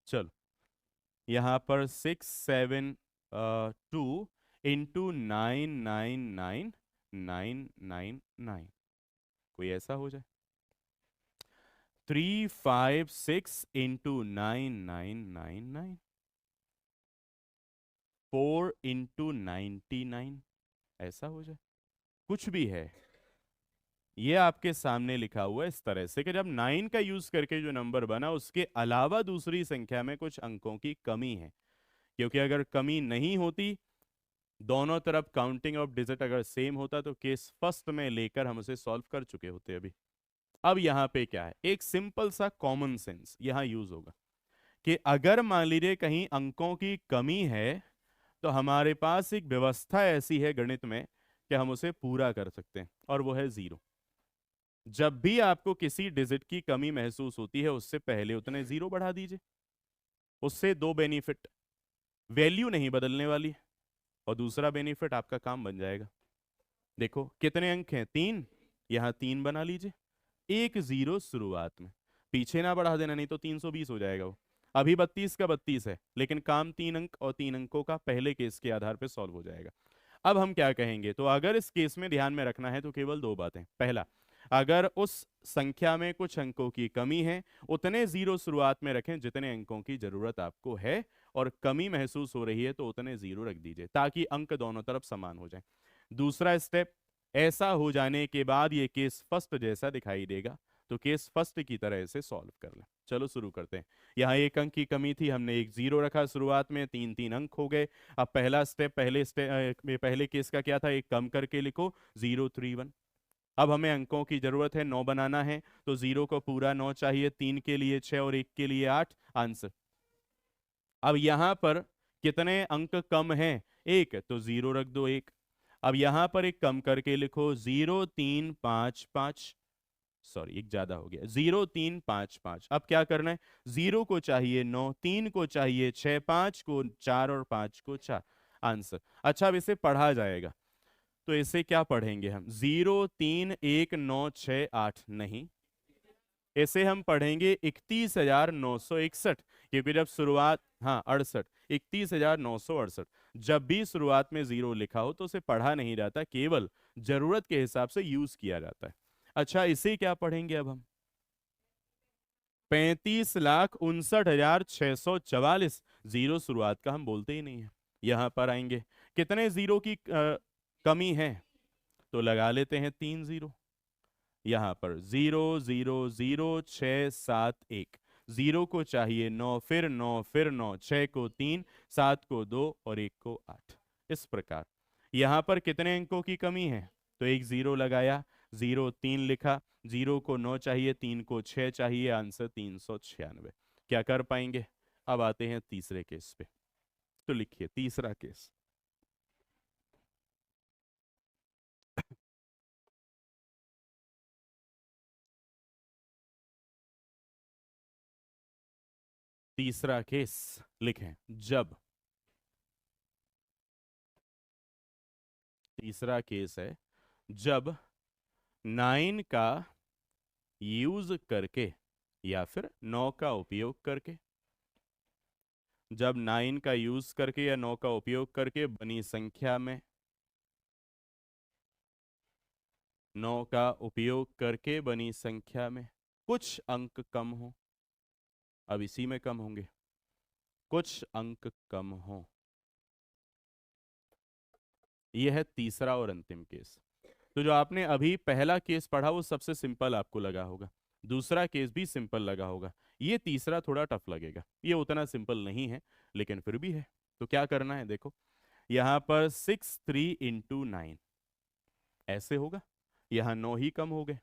चलो यहां पर 672 × 999 999, कोई ऐसा हो जाए। 356 × 999, 4 × 99, ऐसा हो जाए, कुछ भी है। ये आपके सामने लिखा हुआ है इस तरह से कि जब 9 का यूज करके जो नंबर बना उसके अलावा दूसरी संख्या में कुछ अंकों की कमी है। क्योंकि अगर कमी नहीं होती, दोनों तरफ काउंटिंग ऑफ डिजिट अगर सेम होता, तो केस फर्स्ट में लेकर हम उसे सॉल्व कर चुके होते अभी। अब यहाँ पे क्या है, एक सिंपल सा कॉमन सेंस यहाँ यूज होगा कि अगर मान लीजिए कहीं अंकों की कमी है तो हमारे पास एक व्यवस्था ऐसी है गणित में कि हम उसे पूरा कर सकते हैं, और वो है जीरो। जब भी आपको किसी डिजिट की कमी महसूस होती है उससे पहले उतने जीरो बढ़ा दीजिए। उससे दो बेनिफिट, वैल्यू नहीं बदलने वाली, और दूसरा बेनिफिट आपका काम बन जाएगा। देखो कितने अंक हैं, तीन, यहां तीन बना लीजिए, एक जीरो शुरुआत में, पीछे ना बढ़ा देना नहीं तो 320 हो जाएगा वो। अभी 32 का 32 है, लेकिन काम तीन अंक और तीन अंकों का पहले केस के आधार पर सॉल्व हो जाएगा। अब हम क्या कहेंगे, तो अगर इस केस में ध्यान में रखना है तो केवल दो बातें। पहला, अगर उस संख्या में कुछ अंकों की कमी है उतने जीरो शुरुआत में रखें जितने अंकों की जरूरत आपको है, और कमी महसूस हो रही है तो उतने जीरो रख दीजिए ताकि अंक दोनों तरफ समान हो जाए। दूसरा स्टेप, ऐसा हो जाने के बाद ये केस फर्स्ट जैसा दिखाई देगा, तो केस फर्स्ट की तरह इसे सॉल्व कर लें। चलो शुरू करते हैं। यहाँ एक अंक की कमी थी, हमने एक जीरो रखा शुरुआत में, तीन तीन अंक हो गए। अब पहला स्टेप, पहले केस का क्या था, एक कम करके लिखो 031। अब हमें अंकों की जरूरत है, 9 बनाना है, तो जीरो को पूरा 9 चाहिए, तीन के लिए 6 और एक के लिए 8, आंसर। अब यहां पर कितने अंक कम हैं, एक, तो जीरो रख दो एक। अब यहां पर एक कम करके लिखो 0355, सॉरी एक ज्यादा हो गया, 0355। अब क्या करना है, जीरो को चाहिए 9, तीन को चाहिए 6, पांच को 4 और पांच को 4, आंसर। अच्छा अब इसे पढ़ा जाएगा, तो इसे क्या पढ़ेंगे हम, 03196 8 नहीं, इसे हम पढ़ेंगे 31,961, क्योंकि जब शुरुआत, हाँ 68, 31,968, जब भी शुरुआत में जीरो लिखा हो तो उसे पढ़ा नहीं जाता, केवल जरूरत के हिसाब से यूज किया जाता है। अच्छा इसे क्या पढ़ेंगे अब हम, 35,59,644, जीरो शुरुआत का हम बोलते ही नहीं है। यहां पर आएंगे, कितने जीरो की कमी है, तो लगा लेते हैं तीन जीरो। यहां पर 0 0 0 6 7 1, जीरो को चाहिए 9, फिर 9, फिर 9, 6 को 3, 7 को 2 और 1 को 8। इस प्रकार यहां पर कितने अंकों की कमी है, तो एक जीरो लगाया, 03 लिखा, जीरो को 9 चाहिए, तीन को 6 चाहिए, आंसर 396। क्या कर पाएंगे। अब आते हैं तीसरे केस पे, तो लिखिए तीसरा केस। तीसरा केस लिखें, जब, तीसरा केस है जब 9 का यूज करके या फिर 9 का उपयोग करके, जब 9 का यूज करके या 9 का उपयोग करके बनी संख्या में, 9 का उपयोग करके बनी संख्या में कुछ अंक कम हो, अब इसी में कम होंगे, कुछ अंक कम हो, यह है तीसरा और अंतिम केस। तो जो आपने अभी पहला केस पढ़ा वो सबसे सिंपल आपको लगा होगा, दूसरा केस भी सिंपल लगा होगा, ये तीसरा थोड़ा टफ लगेगा, ये उतना सिंपल नहीं है लेकिन फिर भी है। तो क्या करना है, देखो यहां पर 6 3 × 9 ऐसे होगा, यहां 9 ही कम हो गए।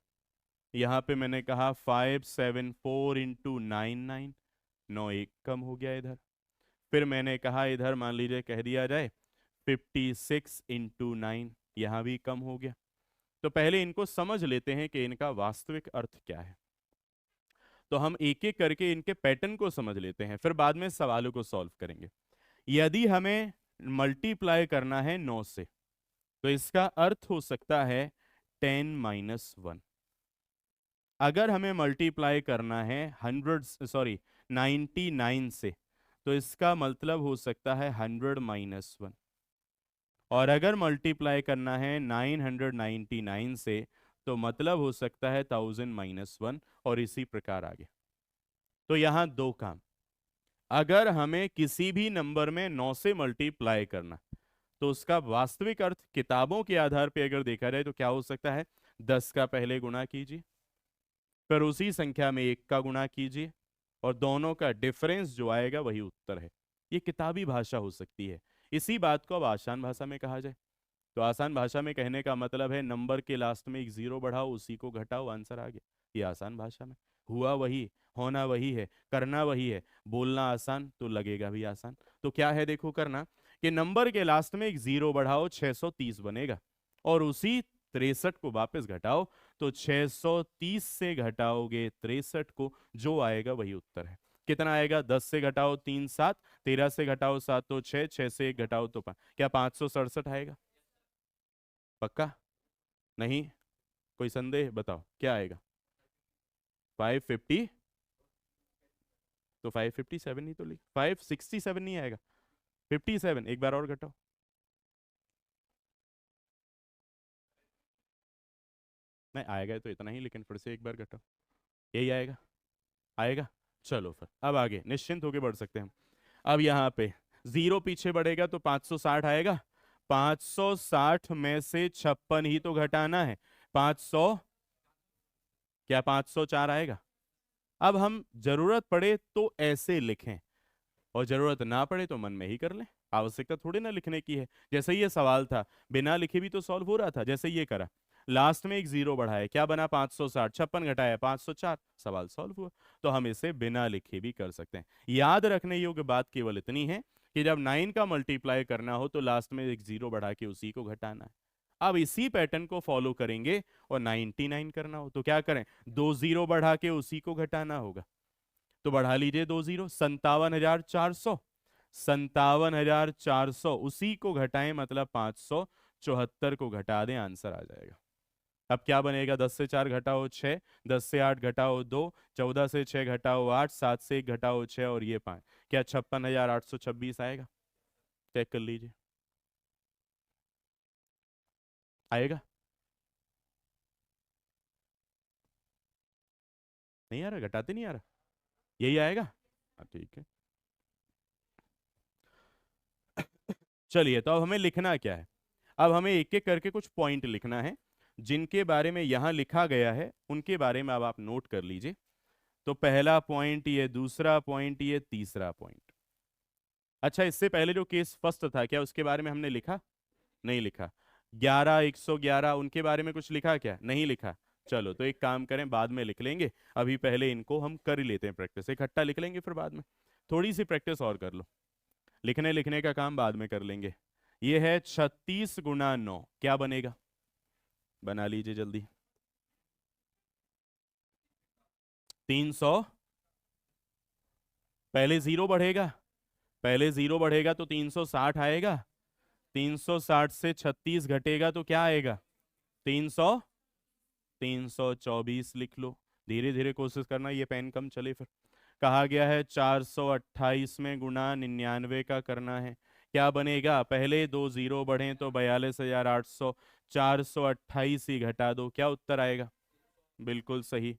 यहां पे मैंने कहा 5 7 4 × 9 9, 9 एक कम हो गया इधर। फिर मैंने कहा इधर मान लीजिए कह दिया जाए 56 × 9, यहां भी कम हो गया। तो पहले इनको समझ लेते हैं कि इनका वास्तविक अर्थ क्या है, तो हम एक एक करके इनके पैटर्न को समझ लेते हैं, फिर बाद में सवालों को सॉल्व करेंगे। यदि हमें मल्टीप्लाई करना है 9 से, तो इसका अर्थ हो सकता है 10 - 1। अगर हमें मल्टीप्लाई करना है 99 से, तो इसका मतलब हो सकता है 100 - 1। और अगर मल्टीप्लाई करना है 999 से, तो मतलब हो सकता है 1000 - 1, और इसी प्रकार आगे। तो यहां दो काम, अगर हमें किसी भी नंबर में 9 से मल्टीप्लाई करना, तो उसका वास्तविक अर्थ किताबों के आधार पर अगर देखा जाए तो क्या हो सकता है, 10 का पहले गुणा कीजिए, फिर उसी संख्या में 1 का गुणा कीजिए, और दोनों का डिफरेंस जो आएगा वही उत्तर है। ये किताबी भाषा हो सकती है। इसी बात को अब आसान भाषा में कहा जाए, तो आसान भाषा में कहने का मतलब है नंबर के लास्ट में एक जीरो बढ़ाओ, उसी को घटाओ, आंसर आ गया। ये आसान भाषा में, हुआ वही, होना वही है, करना वही है, बोलना आसान तो लगेगा भी आसान। तो क्या है देखो करना, कि नंबर के लास्ट में एक जीरो बढ़ाओ, 630 बनेगा, और उसी 63 को वापस घटाओ, तो 630 से घटाओगे 63 को, जो आएगा वही उत्तर है। कितना आएगा? 10 से घटाओ 3 7, 13 से घटाओ 7 तो 6, 6 से 1 घटाओ तो 5, क्या 567 आएगा? पक्का? नहीं? कोई संदेह? बताओ क्या आएगा? 550? तो 557 ही तो लिख, 567 नहीं आएगा, 57। एक बार और घटाओ। नहीं आएगा तो इतना ही, लेकिन फिर से एक बार घटाओ, यही आएगा। आएगा? चलो फिर अब आगे निश्चिंत होके बढ़ सकते हैं हम। अब यहाँ पे जीरो पीछे बढ़ेगा तो 560 आएगा, 560 में से 56 ही तो घटाना है, 500, क्या 504 आएगा? अब हम जरूरत पड़े तो ऐसे लिखें, और जरूरत ना पड़े तो मन में ही कर लें, आवश्यकता थोड़ी ना लिखने की है। जैसे ये सवाल था, बिना लिखे भी तो सॉल्व हो रहा था। जैसे ये करा, लास्ट में एक जीरो बढ़ाया, क्या बना? 560, 56 घटाया 504, सवाल सॉल्व हुआ। तो हम इसे बिना लिखे भी कर सकते हैं। याद रखने योग्य बात केवल इतनी है कि जब 9 का मल्टीप्लाई करना हो तो लास्ट में एक जीरो बढ़ा के उसी को घटाना है। अब इसी पैटर्न को फॉलो करेंगे, और 99 करना हो तो क्या करें? दो जीरो बढ़ा के उसी को घटाना होगा। तो बढ़ा लीजिए दो जीरो, 57,400, 57,400 उसी को घटाएं, मतलब 574 को घटा दें, आंसर आ जाएगा। अब क्या बनेगा? 10 से 4 घटाओ 6, 10 से 8 घटाओ 2, 14 से 6 घटाओ 8, 7 से 1 घटाओ 6, और ये 5, क्या 56,826 आएगा? चेक कर लीजिए, आएगा? नहीं आ रहा? घटाते नहीं आ रहा? यही आएगा? हाँ ठीक है। चलिए, तो अब हमें लिखना क्या है? अब हमें एक एक करके कुछ पॉइंट लिखना है, जिनके बारे में यहां लिखा गया है उनके बारे में अब आप नोट कर लीजिए। तो पहला पॉइंट ये, दूसरा पॉइंट ये, तीसरा पॉइंट। अच्छा, इससे पहले जो केस फर्स्ट था, क्या उसके बारे में हमने लिखा? नहीं लिखा। 11 111 उनके बारे में कुछ लिखा? क्या नहीं लिखा? चलो, तो एक काम करें, बाद में लिख लेंगे, अभी पहले इनको हम कर ही लेते हैं प्रैक्टिस, इकट्ठा लिख लेंगे फिर बाद में। थोड़ी सी प्रैक्टिस और कर लो, लिखने लिखने का काम बाद में कर लेंगे। ये है 36 × 9, क्या बनेगा? बना लीजिए जल्दी। 300, पहले जीरो बढ़ेगा, पहले जीरो बढ़ेगा तो 360 आएगा, 360 से 36 घटेगा तो क्या आएगा? 300, 324 लिख लो। धीरे धीरे कोशिश करना, ये पेन कम चले फिर। कहा गया है 428 में गुणा 99 का करना है, क्या बनेगा? पहले दो जीरो बढ़े तो 42,800, 428 ही घटा दो, क्या उत्तर आएगा? बिल्कुल सही।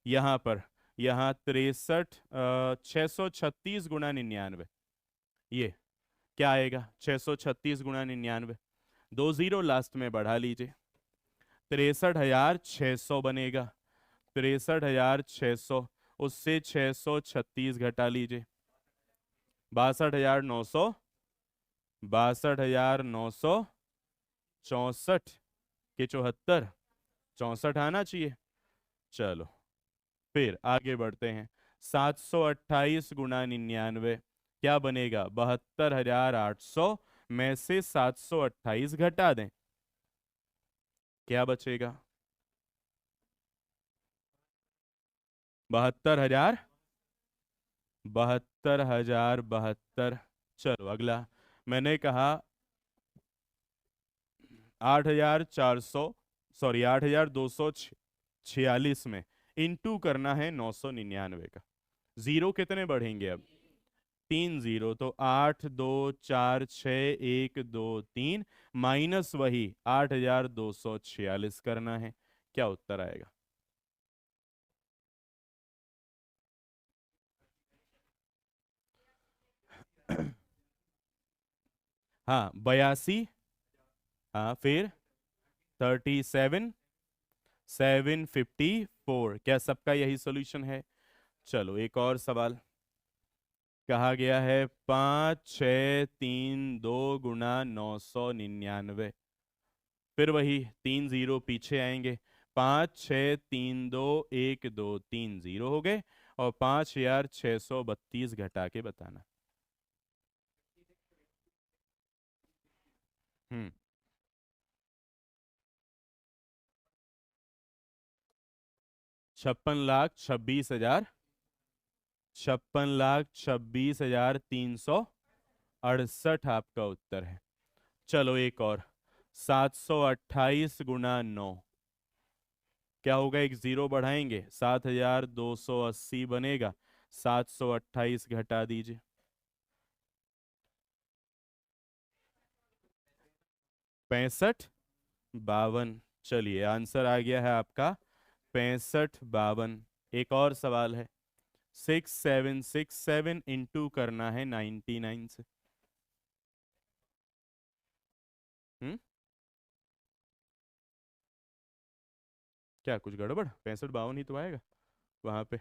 यहाँ पर, यहाँ 636 × 99, ये क्या आएगा? 636 × 99, दो जीरो लास्ट में बढ़ा लीजिए, 63,600 बनेगा, 63,600, उससे 636 घटा लीजिए, 62,900, 62,964 के 74, 64 आना चाहिए। चलो, फिर आगे बढ़ते हैं। 728 × 99, क्या बनेगा? 72,800 में से 728 घटा दें, क्या बचेगा? 72,000, 72,072। चलो अगला, मैंने कहा 8,400, सॉरी 8,246 में इंटू करना है 999 का। जीरो कितने बढ़ेंगे अब? तीन जीरो, तो 8, 2, 4, 6, 1, 2, 3, माइनस वही 8,246 करना है, क्या उत्तर आएगा? हाँ 82, हाँ फिर 37, 754, क्या सबका यही सॉल्यूशन है? चलो एक और सवाल। कहा गया है 5,632 × 999, फिर वही तीन जीरो पीछे आएंगे, 5 6 3 2 1 2 3 0 हो गए। और 5632 घटा के बताना। हम्म। 56 लाख 26 हजार। 56 लाख 26 हजार 368 आपका उत्तर है। चलो एक और। 728 × 9। क्या होगा, एक जीरो बढ़ाएंगे, 7280 बनेगा। 728 घटा दीजिए। 65 52। चलिए आंसर आ गया है आपका 65 52। एक और सवाल है। 6767 इंटू करना है 99 से। हम्म। क्या कुछ गड़बड़, 65 52 ही तो आएगा वहां पे।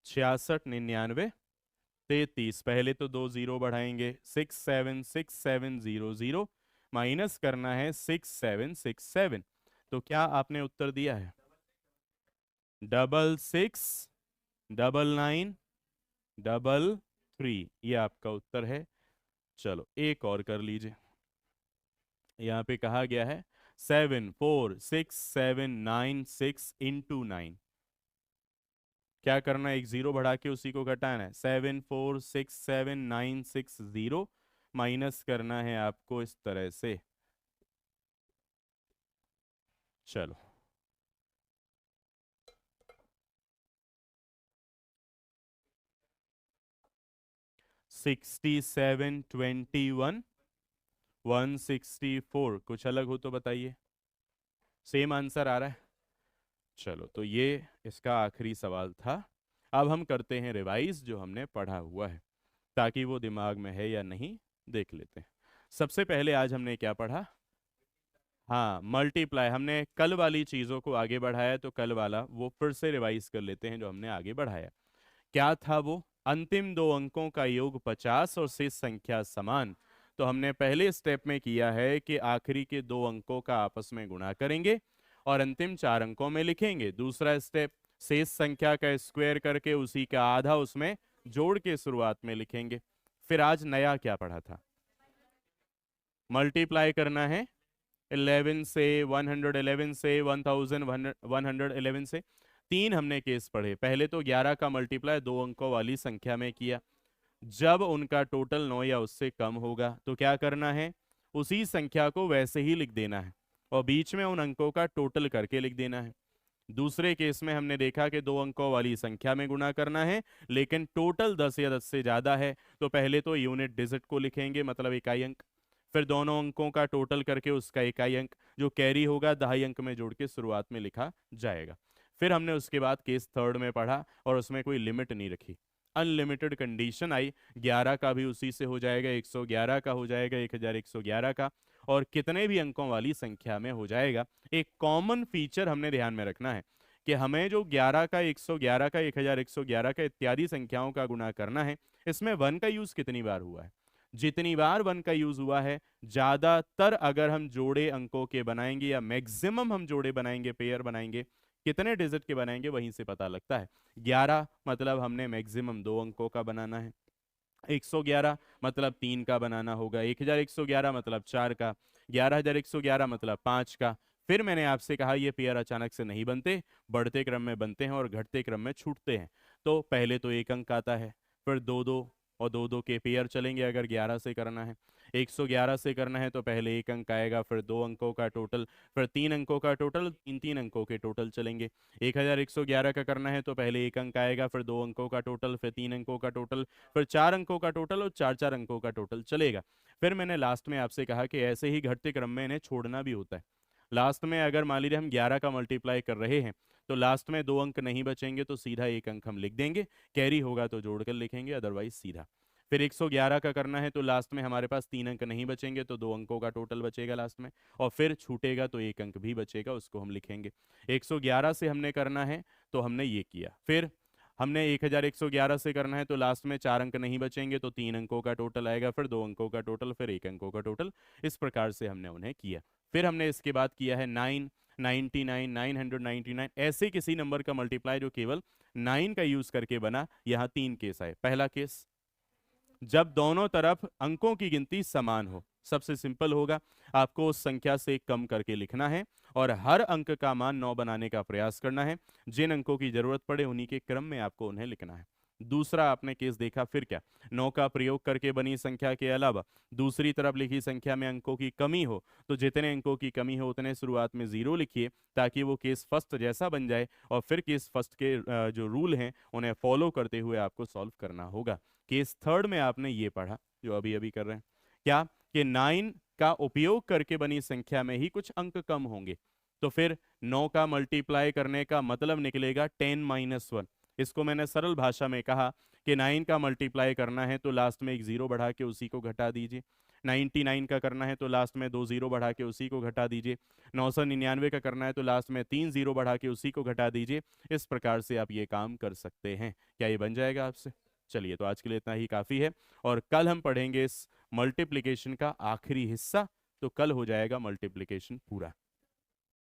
66 99 33। पहले तो दो जीरो बढ़ाएंगे, 676700 माइनस करना है 6767। तो क्या आपने उत्तर दिया है? 66 99 33। ये आपका उत्तर है। चलो एक और कर लीजिए। यहाँ पे कहा गया है 7469796 × 9। क्या करना है, एक जीरो बढ़ा के उसी को घटाना है। 7467960 माइनस करना है आपको इस तरह से। चलो 6721 164। कुछ अलग हो तो बताइए। सेम आंसर आ रहा है। चलो तो ये इसका आखिरी सवाल था। अब हम करते हैं रिवाइज जो हमने पढ़ा हुआ है, ताकि वो दिमाग में है या नहीं देख लेते हैं। सबसे पहले आज हमने क्या पढ़ा? हाँ, मल्टीप्लाई। हमने कल वाली चीज़ों को आगे बढ़ाया, तो कल वाला वो फिर से रिवाइज कर लेते हैं जो हमने आगे बढ़ाया। क्या था वो? अंतिम दो अंकों का योग 50 और शेष संख्या समान। तो हमने पहले स्टेप में किया है कि आखिरी के दो अंकों का आपस में गुणा करेंगे और अंतिम चार अंकों में लिखेंगे। दूसरा स्टेप, शेष संख्या का स्क्वायर करके उसी का आधा उसमें जोड़ के शुरुआत में लिखेंगे। फिर आज नया क्या पढ़ा था? मल्टीप्लाई करना है 11 से, 111 से, 1111 से। तीन हमने केस पढ़े। पहले तो 11 का मल्टीप्लाई दो अंकों वाली संख्या में किया। जब उनका टोटल 9 या उससे कम होगा तो क्या करना है, उसी संख्या को वैसे ही लिख देना है और बीच में उन अंकों का टोटल करके लिख देना है। दूसरे केस में हमने देखा कि दो अंकों वाली संख्या में गुणा करना है, लेकिन टोटल 10 या 10 से ज्यादा है, तो पहले तो यूनिट डिजिट को लिखेंगे, मतलब इकाई अंक। फिर दोनों अंकों का टोटल करके उसका इकाई अंक जो कैरी होगा दहाई अंक में जोड़ के शुरुआत में लिखा जाएगा। फिर हमने उसके बाद केस थर्ड में पढ़ा और उसमें कोई लिमिट नहीं रखी, अनलिमिटेड कंडीशन आई। 11 का भी उसी से हो जाएगा, 111 का हो जाएगा, 1111 का, और कितने भी अंकों वाली संख्या में हो जाएगा। एक कॉमन फीचर हमने ध्यान में रखना है कि हमें जो 11 का, 111 का, 1111 का इत्यादि संख्याओं का गुणा करना है, इसमें वन का यूज कितनी बार हुआ है। जितनी बार वन का यूज हुआ है, ज्यादातर अगर हम जोड़े अंकों के बनाएंगे या मैक्सिमम हम जोड़े बनाएंगे, पेयर बनाएंगे, कितने डिजिट के बनाएंगे, वहीं से पता लगता है। 11 मतलब हमने मैक्सिमम दो अंकों का बनाना है, 111 मतलब तीन का बनाना होगा, 1111 मतलब चार का, 11111 मतलब पांच का। फिर मैंने आपसे कहा ये पेयर अचानक से नहीं बनते, बढ़ते क्रम में बनते हैं और घटते क्रम में छूटते हैं। तो पहले तो एक अंक आता है, फिर दो दो और दो दो के पेयर चलेंगे अगर 11 से करना है। 111 से करना है तो पहले एक अंक आएगा, फिर दो अंकों का टोटल, फिर तीन अंकों का टोटल, तीन तीन अंकों के टोटल चलेंगे। 1111 का करना है तो पहले एक अंक आएगा, फिर दो अंकों का टोटल, फिर तीन अंकों का टोटल, फिर चार अंकों का टोटल और चार चार अंकों का टोटल चलेगा। फिर मैंने लास्ट में आपसे कहा कि ऐसे ही घटते क्रम में इन्हें छोड़ना भी होता है। लास्ट में अगर मान लीजिए हम 11 का मल्टीप्लाई कर रहे हैं तो लास्ट में दो अंक नहीं बचेंगे तो सीधा एक अंक हम लिख देंगे, कैरी होगा तो जोड़कर लिखेंगे, अदरवाइज सीधा। फिर 111 का करना है तो लास्ट में हमारे पास तीन अंक नहीं बचेंगे तो दो अंकों का टोटल बचेगा लास्ट में, और फिर छूटेगा तो एक अंक भी बचेगा, उसको हम लिखेंगे। 111 से हमने करना है तो हमने ये किया। फिर हमने 1111 से करना है तो लास्ट में 4 अंक नहीं बचेंगे, तो 3 अंकों का टोटल आएगा, फिर 2 अंकों का टोटल, फिर 1 अंकों का टोटल। इस प्रकार से हमने उन्हें किया। फिर हमने इसके बाद किया है 9, 99, 999, ऐसे किसी नंबर का मल्टीप्लाई जो केवल 9 का यूज करके बना। यहाँ 3 केस आए। पहला केस, जब दोनों तरफ अंकों की गिनती समान हो। सबसे सिंपल होगा, आपको उस संख्या से कम करके लिखना है और हर अंक का मान 9 बनाने का प्रयास करना है। जिन अंकों की जरूरत पड़े उन्हीं के क्रम में आपको उन्हें लिखना है। दूसरा आपने केस देखा, फिर क्या, 9 का प्रयोग करके बनी संख्या के अलावा दूसरी तरफ लिखी संख्या में अंकों की कमी हो, तो जितने अंकों की कमी हो उतने शुरुआत में 0 लिखिए, ताकि वो केस फर्स्ट जैसा बन जाए और फिर केस फर्स्ट के जो रूल हैं उन्हें फॉलो करते हुए आपको सॉल्व करना होगा। केस थर्ड में आपने ये पढ़ा जो अभी अभी कर रहे हैं, क्या कि 9 का उपयोग करके बनी संख्या में ही कुछ अंक कम होंगे, तो फिर 9 का मल्टीप्लाई करने का मतलब निकलेगा 10 - 1। इसको मैंने सरल भाषा में कहा कि 9 का मल्टीप्लाई करना है तो लास्ट में एक जीरो बढ़ा के उसी को घटा दीजिए। 99 का करना है तो लास्ट में 2 जीरो बढ़ा के उसी को घटा दीजिए। 999 का करना है तो लास्ट में 3 जीरो बढ़ा के उसी को घटा दीजिए। इस प्रकार से आप ये काम कर सकते हैं। क्या ये बन जाएगा आपसे? चलिए, तो आज के लिए इतना ही काफ़ी है, और कल हम पढ़ेंगे इस मल्टीप्लिकेशन का आखिरी हिस्सा। तो कल हो जाएगा मल्टीप्लिकेशन पूरा।